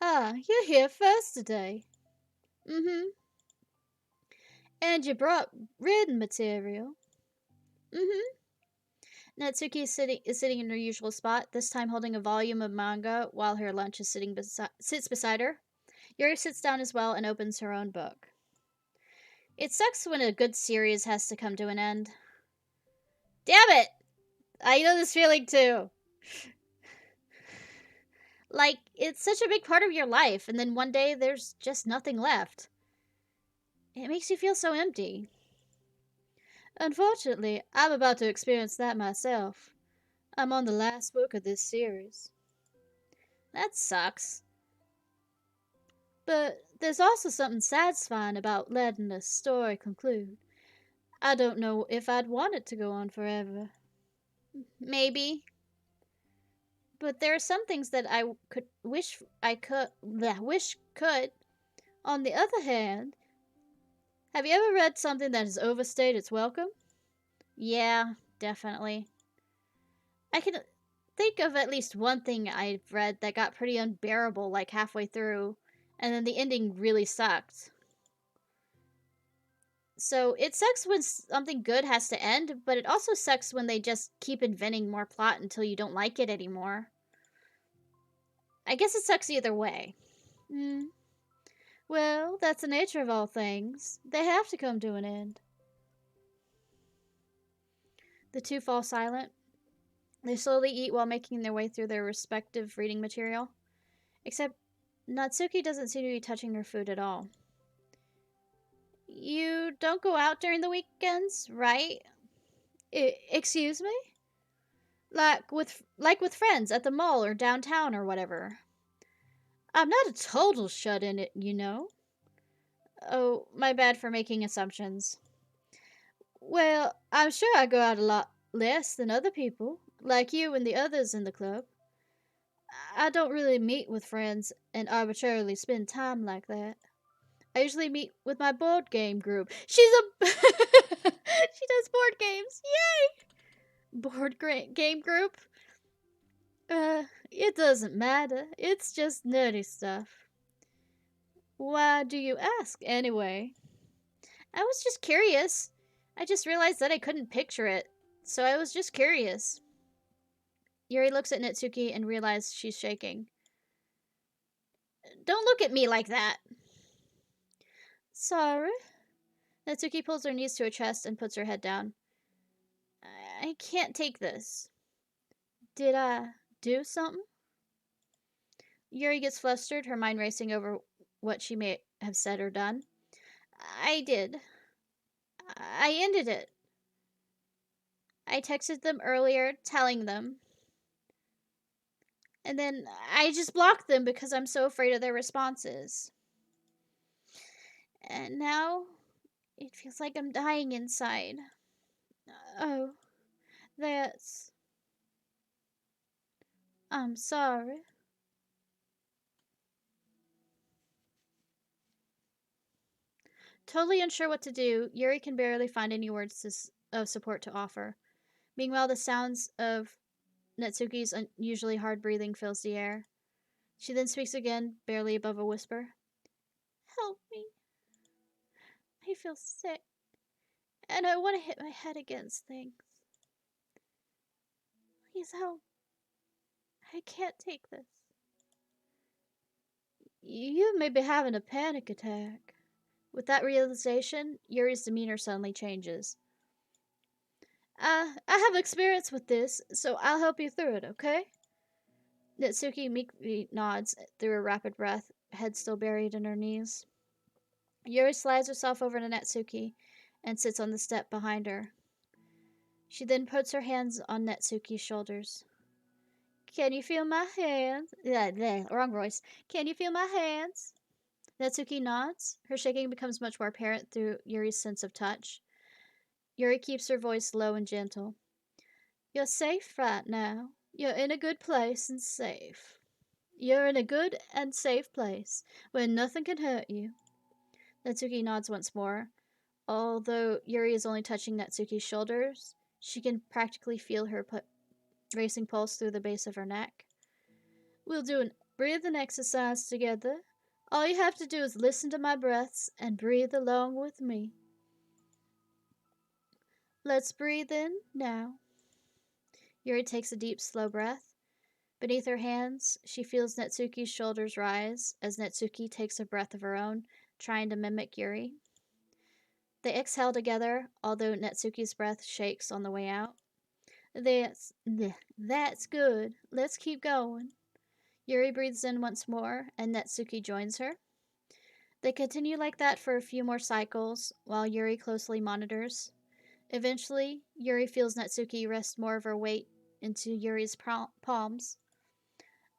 Ah, you're here first today. Mm-hmm. And you brought written material. Mm-hmm. Natsuki is sitting in her usual spot, this time holding a volume of manga while her lunch is sits beside her. Yuri sits down as well and opens her own book. It sucks when a good series has to come to an end. Damn it! I know this feeling too. Like, it's such a big part of your life, and then one day there's just nothing left. It makes you feel so empty. Unfortunately, I'm about to experience that myself. I'm on the last book of this series. That sucks. But there's also something satisfying about letting a story conclude. I don't know if I'd want it to go on forever. Maybe. But there are some things that I could wish I could wish could. On the other hand, have you ever read something that has overstayed its welcome? Yeah, definitely. I can think of at least one thing I've read that got pretty unbearable like halfway through, and then the ending really sucked. So it sucks when something good has to end, but it also sucks when they just keep inventing more plot until you don't like it anymore. I guess it sucks either way. Well, that's the nature of all things. They have to come to an end. The two fall silent. They slowly eat while making their way through their respective reading material. Except Natsuki doesn't seem to be touching her food at all. You don't go out during the weekends, right? Excuse me? Like with friends at the mall or downtown or whatever. I'm not a total shut-in, you know. Oh, my bad for making assumptions. Well, I'm sure I go out a lot less than other people, like you and the others in the club. I don't really meet with friends and arbitrarily spend time like that. I usually meet with my board game group. She's a she does board games. Yay! Game group. It doesn't matter. It's just nerdy stuff. Why do you ask anyway? I was just curious. I just realized that I couldn't picture it, so I was just curious. Yuri looks at Natsuki and realizes she's shaking. Don't look at me like that. Sorry. Natsuki pulls her knees to her chest and puts her head down. I can't take this. Did I do something? Yuri gets flustered, her mind racing over what she may have said or done. I did. I ended it. I texted them earlier, telling them. And then I just blocked them because I'm so afraid of their responses. And now it feels like I'm dying inside. Oh, that's... I'm sorry. Totally unsure what to do, Yuri can barely find any words of support to offer. Meanwhile, the sounds of Natsuki's unusually hard breathing fills the air. She then speaks again, barely above a whisper. Help me. I feel sick. And I want to hit my head against things. Please help. I can't take this. You may be having a panic attack. With that realization, Yuri's demeanor suddenly changes. I have experience with this, so I'll help you through it, okay? Natsuki meekly nods through a rapid breath, head still buried in her knees. Yuri slides herself over to Natsuki and sits on the step behind her. She then puts her hands on Natsuki's shoulders. Can you feel my hands? Wrong voice. Can you feel my hands? Natsuki nods. Her shaking becomes much more apparent through Yuri's sense of touch. Yuri keeps her voice low and gentle. You're safe right now. You're in a good place and safe. You're in a good and safe place where nothing can hurt you. Natsuki nods once more. Although Yuri is only touching Natsuki's shoulders, she can practically feel her racing pulse through the base of her neck. We'll do a breathing exercise together. All you have to do is listen to my breaths and breathe along with me. Let's breathe in now. Yuri takes a deep, slow breath. Beneath her hands, she feels Natsuki's shoulders rise as Natsuki takes a breath of her own, trying to mimic Yuri. They exhale together, although Natsuki's breath shakes on the way out. That's good. Let's keep going. Yuri breathes in once more, and Natsuki joins her. They continue like that for a few more cycles, while Yuri closely monitors. Eventually, Yuri feels Natsuki rest more of her weight into Yuri's palms.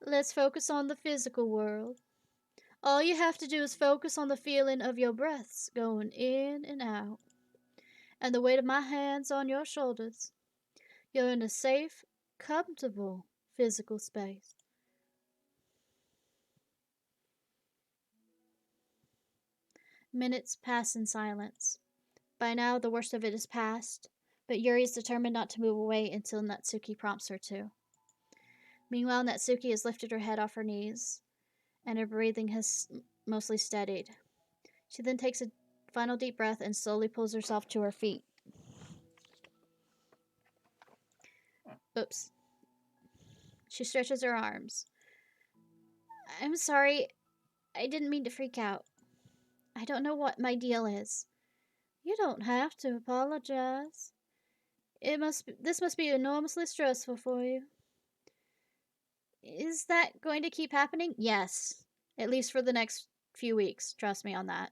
Let's focus on the physical world. All you have to do is focus on the feeling of your breaths going in and out, and the weight of my hands on your shoulders. You're in a safe, comfortable physical space. Minutes pass in silence. By now, the worst of it is past, but Yuri is determined not to move away until Natsuki prompts her to. Meanwhile, Natsuki has lifted her head off her knees, and her breathing has mostly steadied. She then takes a final deep breath and slowly pulls herself to her feet. Oops. She stretches her arms. I'm sorry. I didn't mean to freak out. I don't know what my deal is. You don't have to apologize. This must be enormously stressful for you. Is that going to keep happening? Yes. At least for the next few weeks. Trust me on that.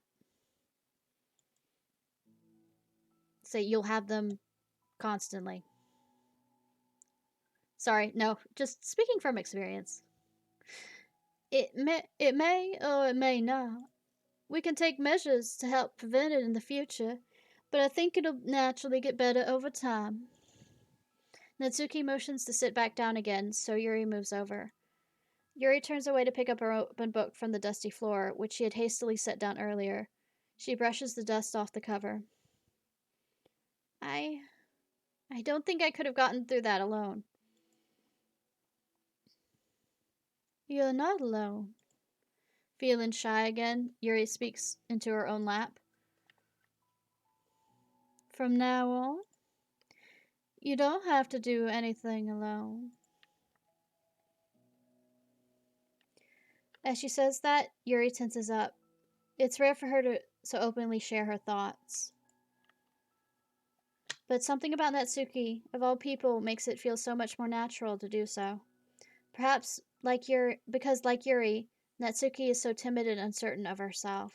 Say you'll have them constantly. Sorry, no, just speaking from experience. It may or it may not. We can take measures to help prevent it in the future, but I think it'll naturally get better over time. Natsuki motions to sit back down again, so Yuri moves over. Yuri turns away to pick up her open book from the dusty floor, which she had hastily set down earlier. She brushes the dust off the cover. I don't think I could have gotten through that alone. You're not alone. Feeling shy again, Yuri speaks into her own lap. From now on, you don't have to do anything alone. As she says that, Yuri tenses up. It's rare for her to so openly share her thoughts. But something about Natsuki, of all people, makes it feel so much more natural to do so. Perhaps because like Yuri, Natsuki is so timid and uncertain of herself.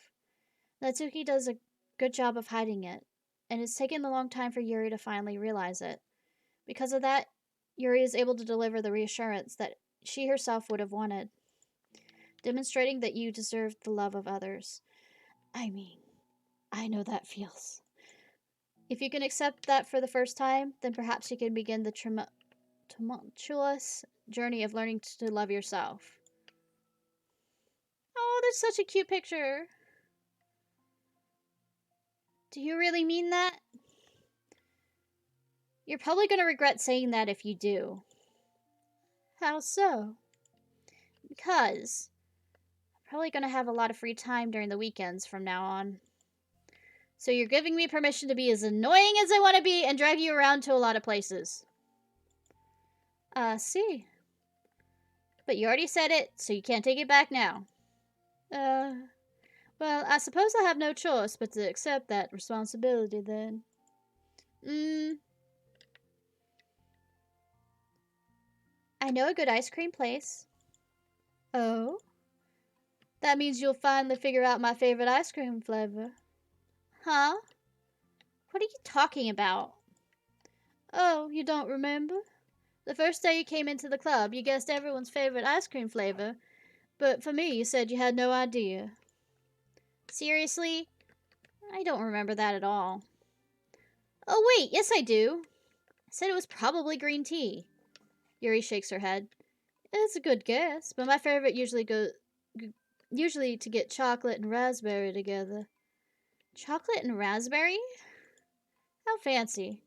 Natsuki does a good job of hiding it, and it's taken a long time for Yuri to finally realize it. Because of that, Yuri is able to deliver the reassurance that she herself would have wanted, demonstrating that you deserve the love of others. I mean, I know that feels. If you can accept that for the first time, then perhaps you can begin the tumultuous journey of learning to love yourself. Oh, that's such a cute picture. Do you really mean that? You're probably going to regret saying that if you do. How so? Because I'm probably going to have a lot of free time during the weekends from now on. So you're giving me permission to be as annoying as I want to be and drag you around to a lot of places. See. But you already said it, so you can't take it back now. Well, I suppose I have no choice but to accept that responsibility then. I know a good ice cream place. Oh? That means you'll finally figure out my favorite ice cream flavor. Huh? What are you talking about? Oh, you don't remember? The first day you came into the club, you guessed everyone's favorite ice cream flavor, but for me, you said you had no idea. Seriously? I don't remember that at all. Oh wait, yes I do. I said it was probably green tea. Yuri shakes her head. It's a good guess, but my favorite usually to get chocolate and raspberry together. Chocolate and raspberry? How fancy.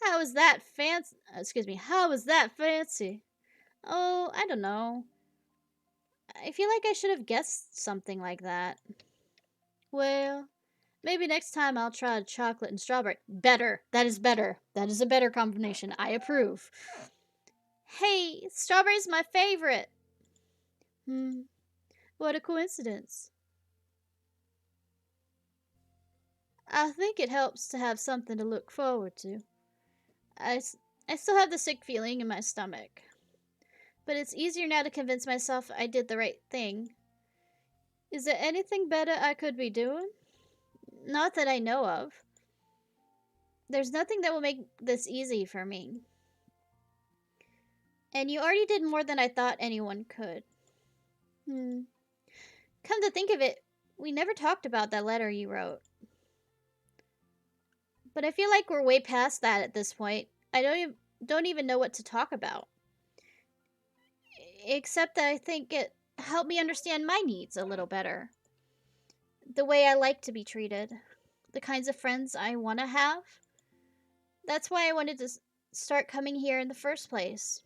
How is that fancy? How is that fancy? Oh, I don't know. I feel like I should have guessed something like that. Well, maybe next time I'll try chocolate and strawberry. Better. That is better. That is a better combination. I approve. Hey, strawberry's my favorite. What a coincidence. I think it helps to have something to look forward to. I still have the sick feeling in my stomach. But it's easier now to convince myself I did the right thing. Is there anything better I could be doing? Not that I know of. There's nothing that will make this easy for me. And you already did more than I thought anyone could. Come to think of it, we never talked about that letter you wrote. But I feel like we're way past that at this point. I don't even know what to talk about. Except that I think it helped me understand my needs a little better. The way I like to be treated. The kinds of friends I want to have. That's why I wanted to start coming here in the first place.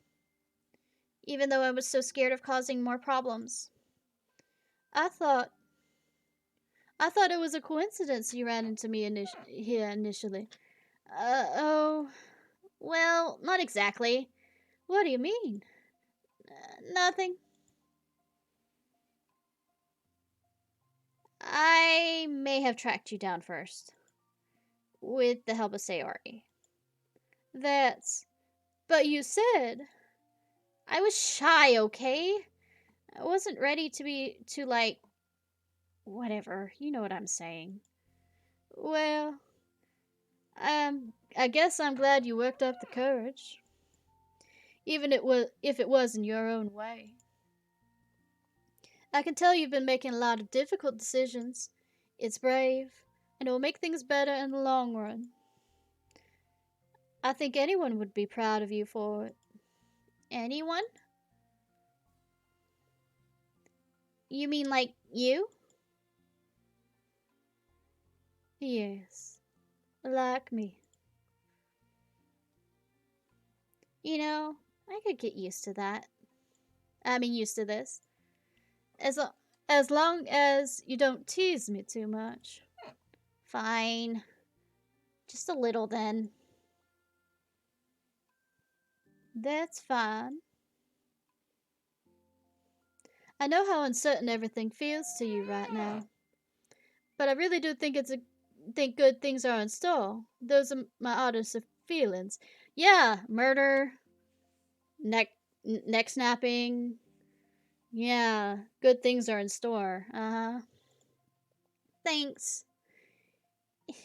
Even though I was so scared of causing more problems. I thought it was a coincidence you ran into me here initially. Oh. Well, not exactly. What do you mean? Nothing. may have tracked you down first. With the help of Sayori. But you said... I was shy, okay? I wasn't ready to like... Whatever, you know what I'm saying. Well, I guess I'm glad you worked up the courage. Even if it was in your own way. I can tell you've been making a lot of difficult decisions. It's brave, and it will make things better in the long run. I think anyone would be proud of you for it. Anyone? You mean like you? Yes, like me. You know, I could get used to that. Used to this. As, lo- as long as you don't tease me too much. Fine. Just a little then. That's fine. I know how uncertain everything feels to you right now. But I really do think think good things are in store. Those are my honest feelings. Yeah, murder, neck snapping. Yeah, good things are in store. Uh-huh. Thanks.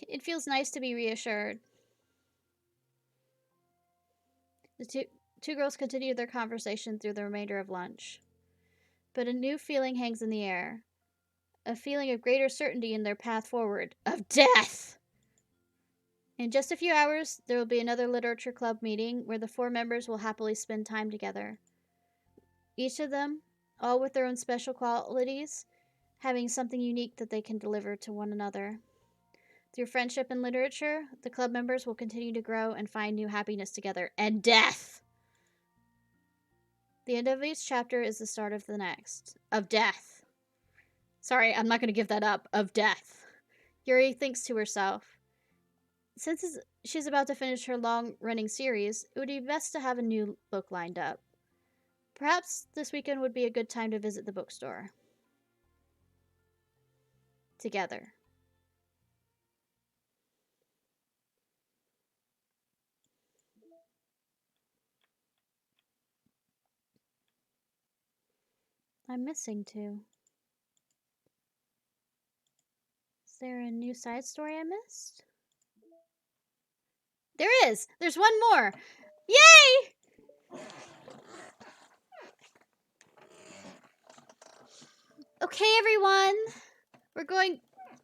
It feels nice to be reassured. The two girls continue their conversation through the remainder of lunch. But a new feeling hangs in the air. A feeling of greater certainty in their path forward. Of death! In just a few hours, there will be another literature club meeting where the 4 members will happily spend time together. Each of them, all with their own special qualities, having something unique that they can deliver to one another. Through friendship and literature, the club members will continue to grow and find new happiness together. And death! The end of each chapter is the start of the next. Of death. Sorry, I'm not going to give that up. Of death. Yuri thinks to herself. Since she's about to finish her long-running series, it would be best to have a new book lined up. Perhaps this weekend would be a good time to visit the bookstore. Together. I'm missing 2. Is there a new side story I missed? There is! There's one more! Yay! Okay, everyone. We're going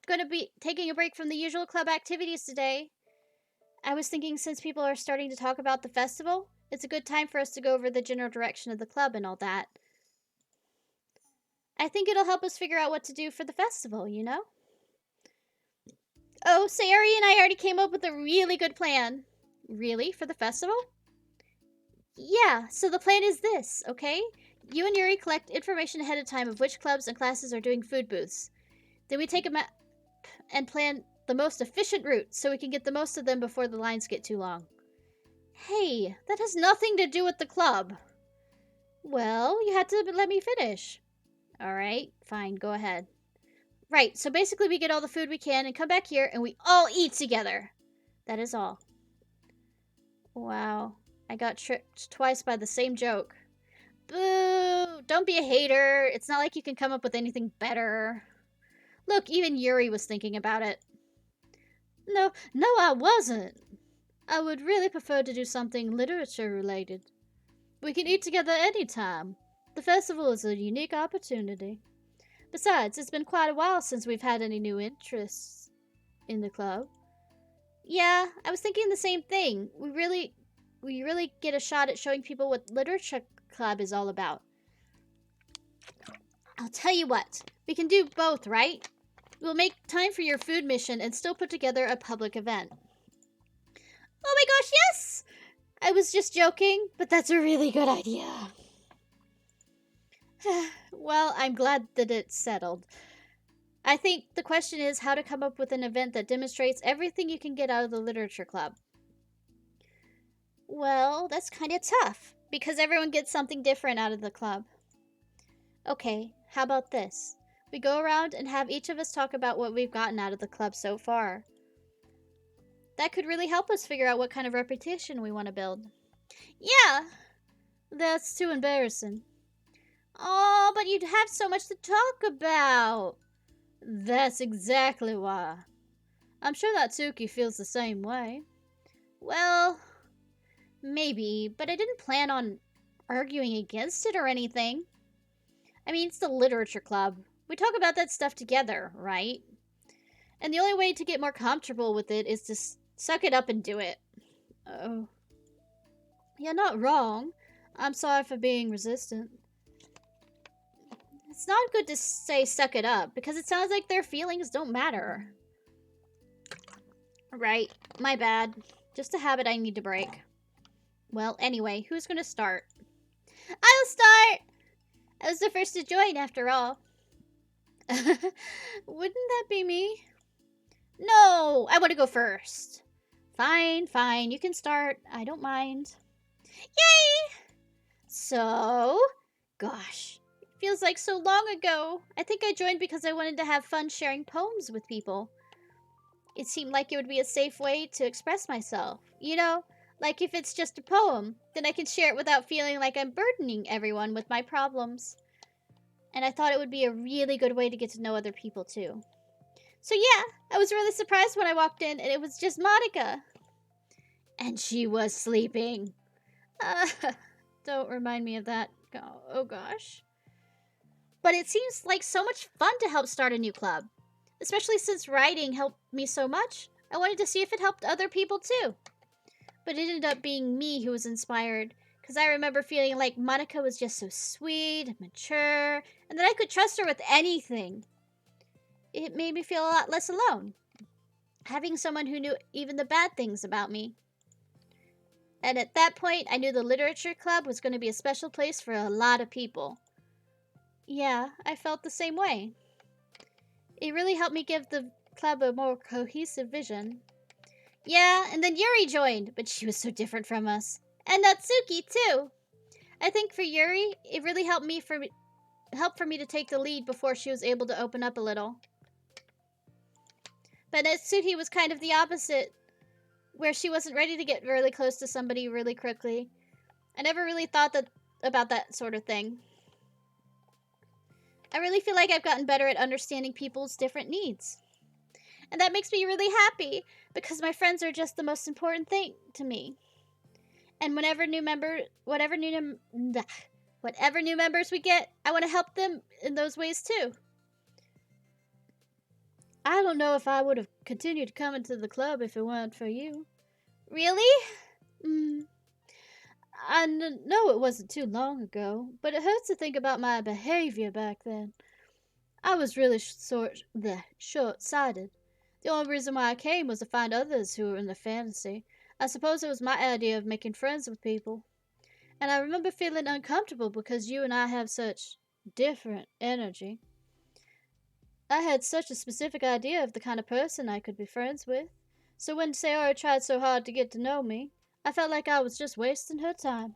to be taking a break from the usual club activities today. I was thinking since people are starting to talk about the festival, it's a good time for us to go over the general direction of the club and all that. I think it'll help us figure out what to do for the festival, you know? Oh, Sayori and I already came up with a really good plan. Really? For the festival? Yeah, so the plan is this, okay? You and Yuri collect information ahead of time of which clubs and classes are doing food booths. Then we take a map and plan the most efficient route so we can get the most of them before the lines get too long. Hey, that has nothing to do with the club. Well, you had to let me finish. Alright, fine, go ahead. Right, so basically we get all the food we can and come back here and we all eat together. That is all. Wow, I got tricked twice by the same joke. Boo! Don't be a hater. It's not like you can come up with anything better. Look, even Yuri was thinking about it. No, I wasn't. I would really prefer to do something literature-related. We can eat together anytime. The festival is a unique opportunity. Besides, it's been quite a while since we've had any new interests in the club. Yeah, I was thinking the same thing. We really get a shot at showing people what literature club is all about. I'll tell you what, we can do both, right? We'll make time for your food mission and still put together a public event. Oh my gosh, yes! I was just joking, but that's a really good idea. Well, I'm glad that it's settled. I think the question is how to come up with an event that demonstrates everything you can get out of the literature club. Well, that's kind of tough, because everyone gets something different out of the club. Okay, how about this? We go around and have each of us talk about what we've gotten out of the club so far. That could really help us figure out what kind of reputation we want to build. Yeah, that's too embarrassing. Oh, but you'd have so much to talk about. That's exactly why. I'm sure that Tsuki feels the same way. Well, maybe, but I didn't plan on arguing against it or anything. I mean, it's the literature club. We talk about that stuff together, right? And the only way to get more comfortable with it is to suck it up and do it. Oh. You're not wrong. I'm sorry for being resistant. It's not good to say suck it up, because it sounds like their feelings don't matter. Right, my bad. Just a habit I need to break. Well, anyway, who's gonna start? I'll start! I was the first to join, after all. Wouldn't that be me? No, I want to go first. Fine, fine, you can start. I don't mind. Yay! So, gosh, it feels like so long ago. I think I joined because I wanted to have fun sharing poems with people. It seemed like it would be a safe way to express myself. You know, like if it's just a poem, then I can share it without feeling like I'm burdening everyone with my problems. And I thought it would be a really good way to get to know other people too. So yeah, I was really surprised when I walked in and it was just Monica. And she was sleeping. Don't remind me of that. Oh gosh. But it seems like so much fun to help start a new club. Especially since writing helped me so much. I wanted to see if it helped other people too. But it ended up being me who was inspired. Because I remember feeling like Monica was just so sweet and mature. And that I could trust her with anything. It made me feel a lot less alone. Having someone who knew even the bad things about me. And at that point, I knew the literature club was going to be a special place for a lot of people. Yeah, I felt the same way. It really helped me give the club a more cohesive vision. Yeah, and then Yuri joined, but she was so different from us. And Natsuki, too. I think for Yuri, it really helped for me to take the lead before she was able to open up a little. But Natsuki was kind of the opposite, where she wasn't ready to get really close to somebody really quickly. I never really thought about that sort of thing. I really feel like I've gotten better at understanding people's different needs. And that makes me really happy, because my friends are just the most important thing to me. And whatever new members we get, I want to help them in those ways too. I don't know if I would have continued coming to the club if it weren't for you. Really? I know it wasn't too long ago, but it hurts to think about my behavior back then. I was really short-sighted. The only reason why I came was to find others who were in the fantasy. I suppose it was my idea of making friends with people. And I remember feeling uncomfortable because you and I have such different energy. I had such a specific idea of the kind of person I could be friends with. So when Sayori tried so hard to get to know me, I felt like I was just wasting her time.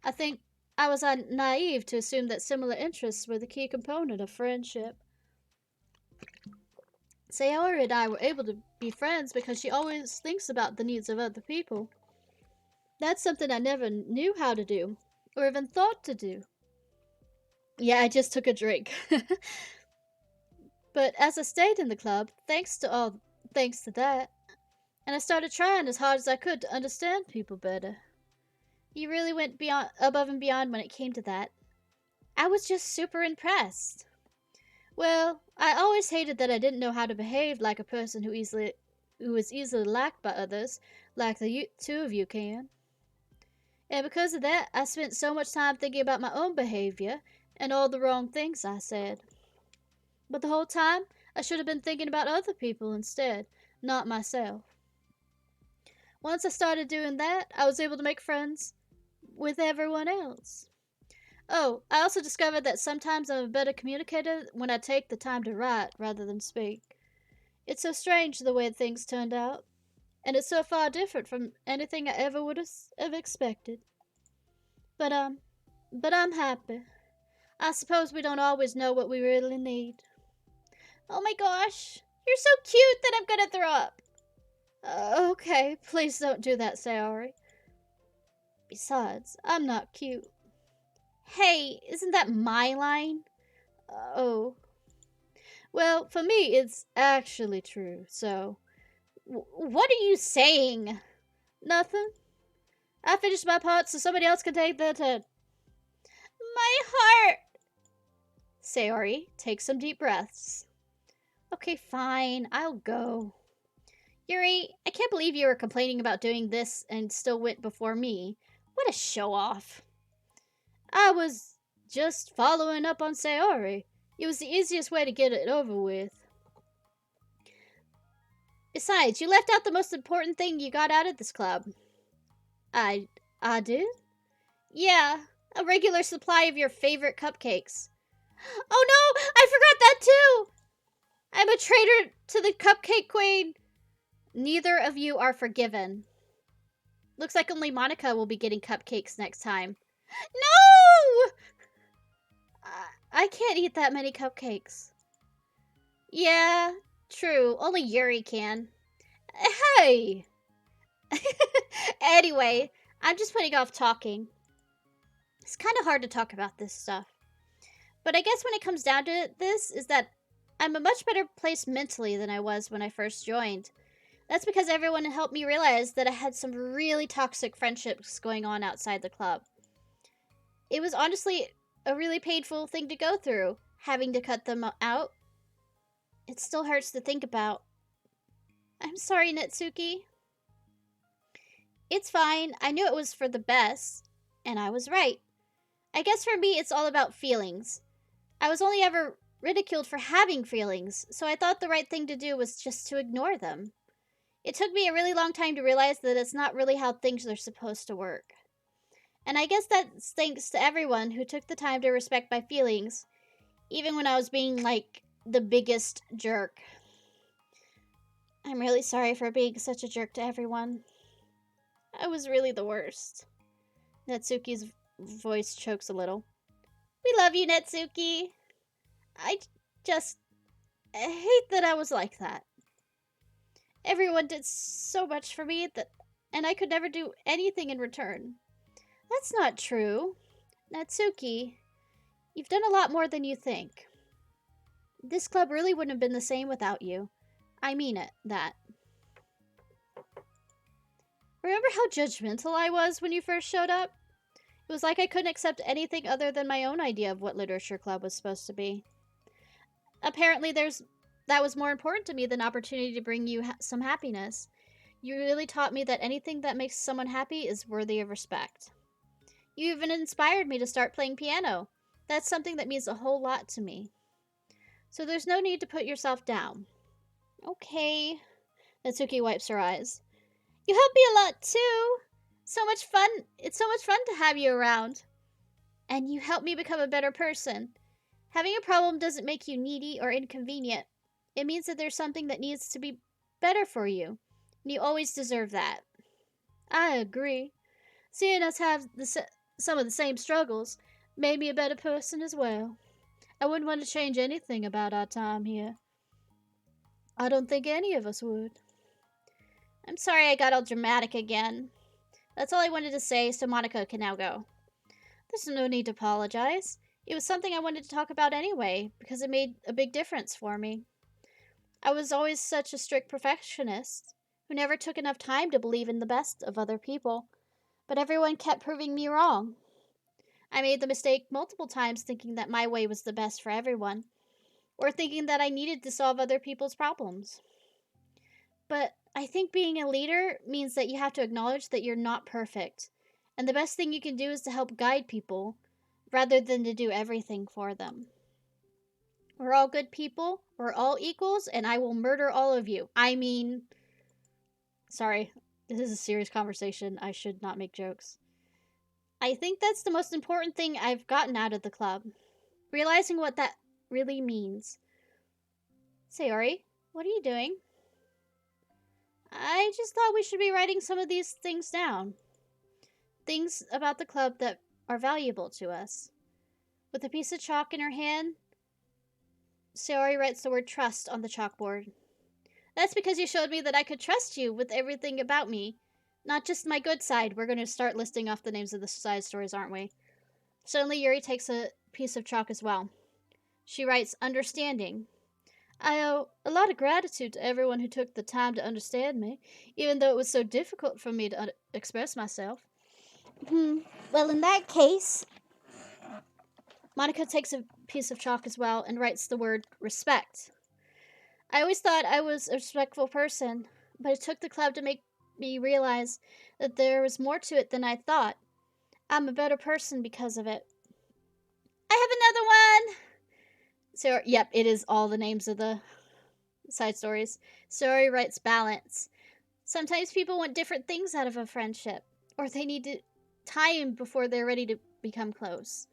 I think I was naive to assume that similar interests were the key component of friendship. Sayori and I were able to be friends because she always thinks about the needs of other people. That's something I never knew how to do, or even thought to do. Yeah, I just took a drink. But as I stayed in the club, thanks to that, and I started trying as hard as I could to understand people better. You really went above and beyond when it came to that. I was just super impressed. Well, I always hated that I didn't know how to behave like a person who is easily liked by others, like the two of you can. And because of that, I spent so much time thinking about my own behavior and all the wrong things I said. But the whole time, I should have been thinking about other people instead, not myself. Once I started doing that, I was able to make friends with everyone else. Oh, I also discovered that sometimes I'm a better communicator when I take the time to write rather than speak. It's so strange the way things turned out, and it's so far different from anything I ever would have expected. But I'm happy. I suppose we don't always know what we really need. Oh my gosh. You're so cute that I'm gonna throw up. Okay, please don't do that, Sayori. Besides, I'm not cute. Hey, isn't that my line? Oh. Well, for me, it's actually true, so... what are you saying? Nothing. I finished my part so somebody else can take their turn. My heart! Sayori, take some deep breaths. Okay, fine. I'll go. Yuri, I can't believe you were complaining about doing this and still went before me. What a show-off. I was just following up on Sayori. It was the easiest way to get it over with. Besides, you left out the most important thing you got out of this club. I did? Yeah, a regular supply of your favorite cupcakes. Oh no, I forgot that too! I'm a traitor to the Cupcake Queen. Neither of you are forgiven. Looks like only Monica will be getting cupcakes next time. No! I can't eat that many cupcakes. Yeah, true. Only Yuri can. Hey! Anyway, I'm just putting off talking. It's kind of hard to talk about this stuff. But I guess when it comes down to this, is that I'm a much better place mentally than I was when I first joined. That's because everyone helped me realize that I had some really toxic friendships going on outside the club. It was honestly a really painful thing to go through, having to cut them out. It still hurts to think about. I'm sorry, Netsuki. It's fine. I knew it was for the best, and I was right. I guess for me, it's all about feelings. I was only ever ridiculed for having feelings, so I thought the right thing to do was just to ignore them. It took me a really long time to realize that it's not really how things are supposed to work. And I guess that's thanks to everyone who took the time to respect my feelings, even when I was being, like, the biggest jerk. I'm really sorry for being such a jerk to everyone. I was really the worst. Natsuki's voice chokes a little. We love you, Natsuki. I hate that I was like that. Everyone did so much for me and I could never do anything in return. That's not true. Natsuki, you've done a lot more than you think. This club really wouldn't have been the same without you. I mean it, that. Remember how judgmental I was when you first showed up? It was like I couldn't accept anything other than my own idea of what literature club was supposed to be. Apparently that was more important to me than opportunity to bring you some happiness. You really taught me that anything that makes someone happy is worthy of respect. You even inspired me to start playing piano. That's something that means a whole lot to me. So there's no need to put yourself down. Okay. Natsuki wipes her eyes. You help me a lot too. So much fun. It's so much fun to have you around. And you help me become a better person. Having a problem doesn't make you needy or inconvenient. It means that there's something that needs to be better for you. And you always deserve that. I agree. Seeing us have some of the same struggles made me a better person as well. I wouldn't want to change anything about our time here. I don't think any of us would. I'm sorry I got all dramatic again. That's all I wanted to say, so Monica can now go. There's no need to apologize. It was something I wanted to talk about anyway, because it made a big difference for me. I was always such a strict perfectionist, who never took enough time to believe in the best of other people, but everyone kept proving me wrong. I made the mistake multiple times thinking that my way was the best for everyone, or thinking that I needed to solve other people's problems. But I think being a leader means that you have to acknowledge that you're not perfect, and the best thing you can do is to help guide people, rather than to do everything for them. We're all good people, we're all equals, and I will murder all of you. Sorry, this is a serious conversation. I should not make jokes. I think that's the most important thing I've gotten out of the club. Realizing what that really means. Sayori, what are you doing? I just thought we should be writing some of these things down. Things about the club that are valuable to us. With a piece of chalk in her hand, Sayori writes the word trust on the chalkboard. That's because you showed me that I could trust you with everything about me. Not just my good side. We're going to start listing off the names of the side stories, aren't we? Suddenly, Yuri takes a piece of chalk as well. She writes, understanding. I owe a lot of gratitude to everyone who took the time to understand me, even though it was so difficult for me to express myself. Well, in that case, Monica takes a piece of chalk as well and writes the word respect. I always thought I was a respectful person, but it took the club to make me realize that there was more to it than I thought. I'm a better person because of it. I have another one! So, yep, it is all the names of the side stories. Sayori writes balance. Sometimes people want different things out of a friendship, or they need to time before they're ready to become close.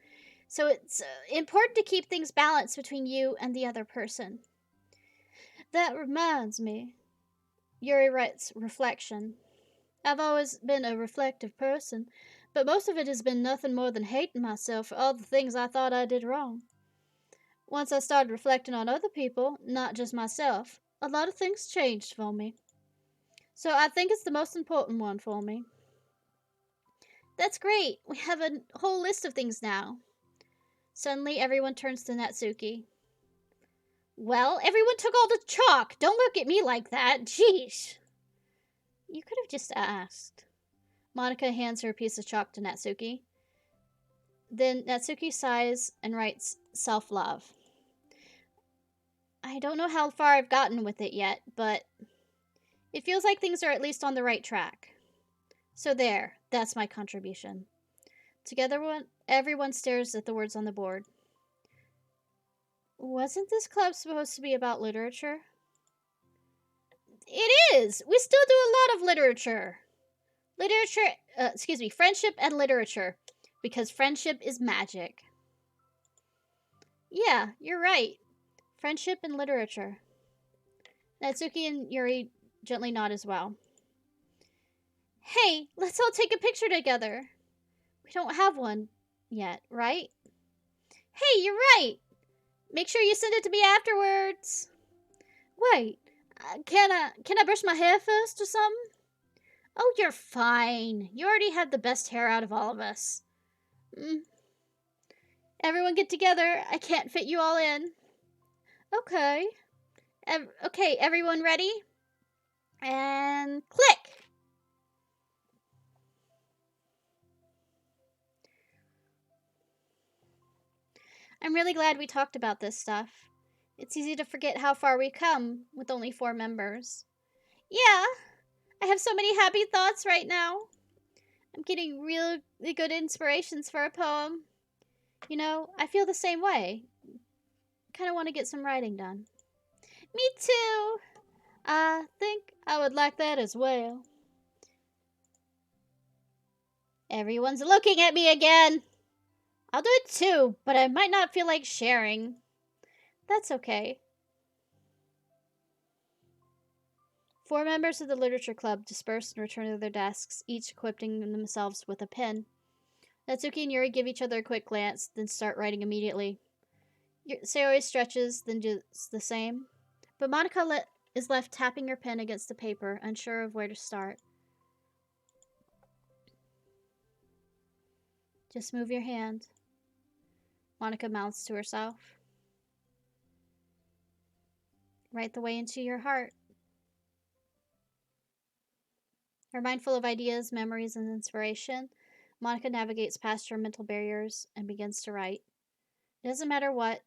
So it's important to keep things balanced between you and the other person. That reminds me. Yuri writes reflection. I've always been a reflective person, but most of it has been nothing more than hating myself for all the things I thought I did wrong. Once I started reflecting on other people, not just myself, a lot of things changed for me. So I think it's the most important one for me. That's great. We have a whole list of things now. Suddenly, everyone turns to Natsuki. Well, everyone took all the chalk. Don't look at me like that. Jeez. You could have just asked. Monica hands her a piece of chalk to Natsuki. Then Natsuki sighs and writes self-love. I don't know how far I've gotten with it yet, but it feels like things are at least on the right track. So there, that's my contribution. Together, everyone stares at the words on the board. Wasn't this club supposed to be about literature? It is! We still do a lot of literature. Friendship and literature. Because friendship is magic. Yeah, you're right. Friendship and literature. Natsuki and Yuri gently nod as well. Hey, let's all take a picture together. We don't have one yet, right? Hey, you're right. Make sure you send it to me afterwards. Wait, can I brush my hair first or something? Oh, you're fine. You already have the best hair out of all of us. Everyone get together. I can't fit you all in. Okay. Okay, everyone ready? And click! I'm really glad we talked about this stuff. It's easy to forget how far we've come with only 4 members. Yeah, I have so many happy thoughts right now. I'm getting really good inspirations for a poem. You know, I feel the same way. Kind of want to get some writing done. Me too. I think I would like that as well. Everyone's looking at me again. I'll do it too, but I might not feel like sharing. That's okay. 4 members of the literature club disperse and return to their desks, each equipping themselves with a pen. Natsuki and Yuri give each other a quick glance, then start writing immediately. Sayori stretches, then does the same. But Monica is left tapping her pen against the paper, unsure of where to start. Just move your hand. Monica mouths to herself. Write the way into your heart. Her mind full of ideas, memories, and inspiration, Monica navigates past her mental barriers and begins to write. It doesn't matter what,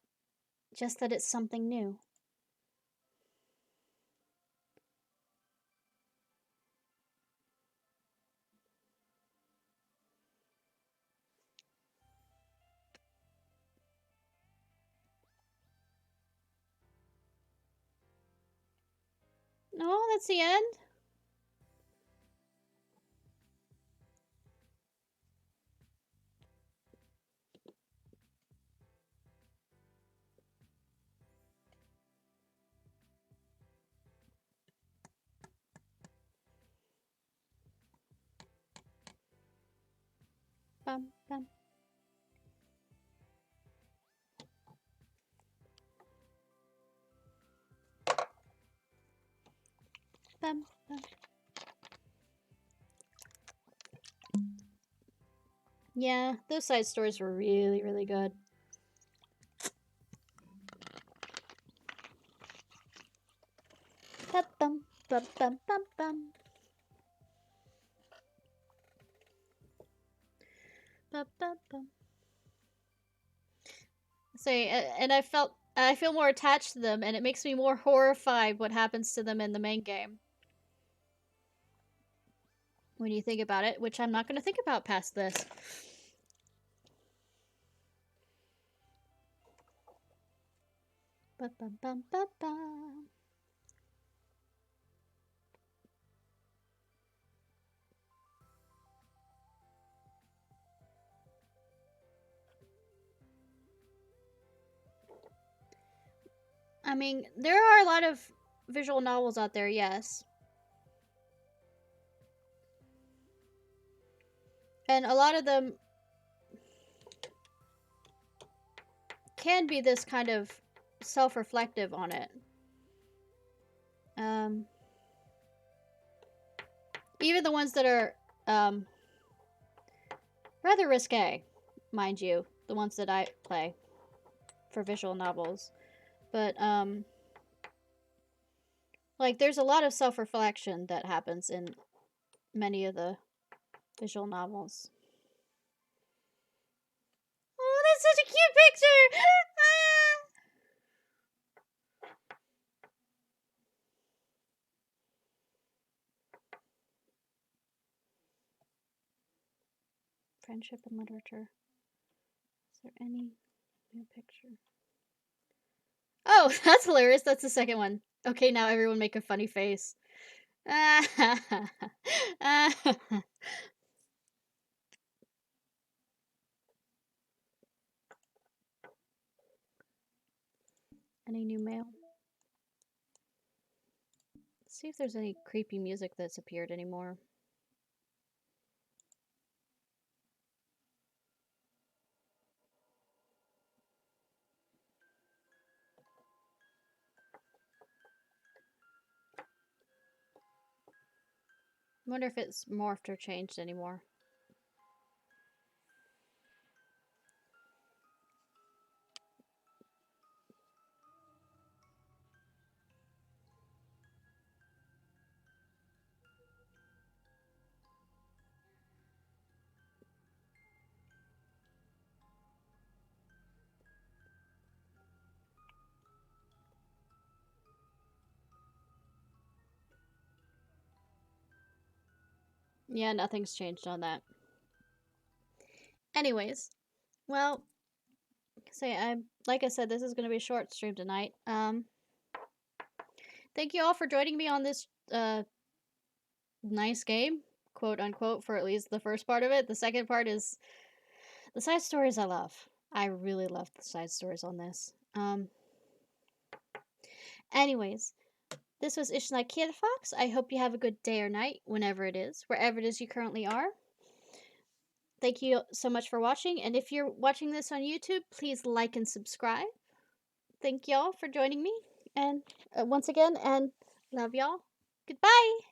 just that it's something new. No, that's the end? Bum, bum. bum, bum. Yeah, those side stories were really, really good. Bum, bum, bum, bum, bum, bum. Bum, bum, bum. Say, and I feel more attached to them, and it makes me more horrified what happens to them in the main game. When you think about it, which I'm not going to think about past this. Ba -bum -bum -ba -ba. I mean, there are a lot of visual novels out there, yes. And a lot of them can be this kind of self-reflective on it. Even the ones that are rather risque, mind you, the ones that I play for visual novels. But like there's a lot of self-reflection that happens in many of the visual novels. Oh, that's such a cute picture! Friendship and literature. Is there any new picture? Oh, that's hilarious. That's the second one. Okay, now everyone make a funny face. Any new mail? Let's see if there's any creepy music that's appeared anymore. I wonder if it's morphed or changed anymore. Yeah, nothing's changed on that. Anyways, well, like I said, this is going to be a short stream tonight. Thank you all for joining me on this nice game, quote unquote, for at least the first part of it. The second part is the side stories I love. I really love the side stories on this. Anyways, this was Ishnai Ciarfox. I hope you have a good day or night, whenever it is, wherever it is you currently are. Thank you so much for watching, and if you're watching this on YouTube, please like and subscribe. Thank y'all for joining me, and once again, and love y'all. Goodbye!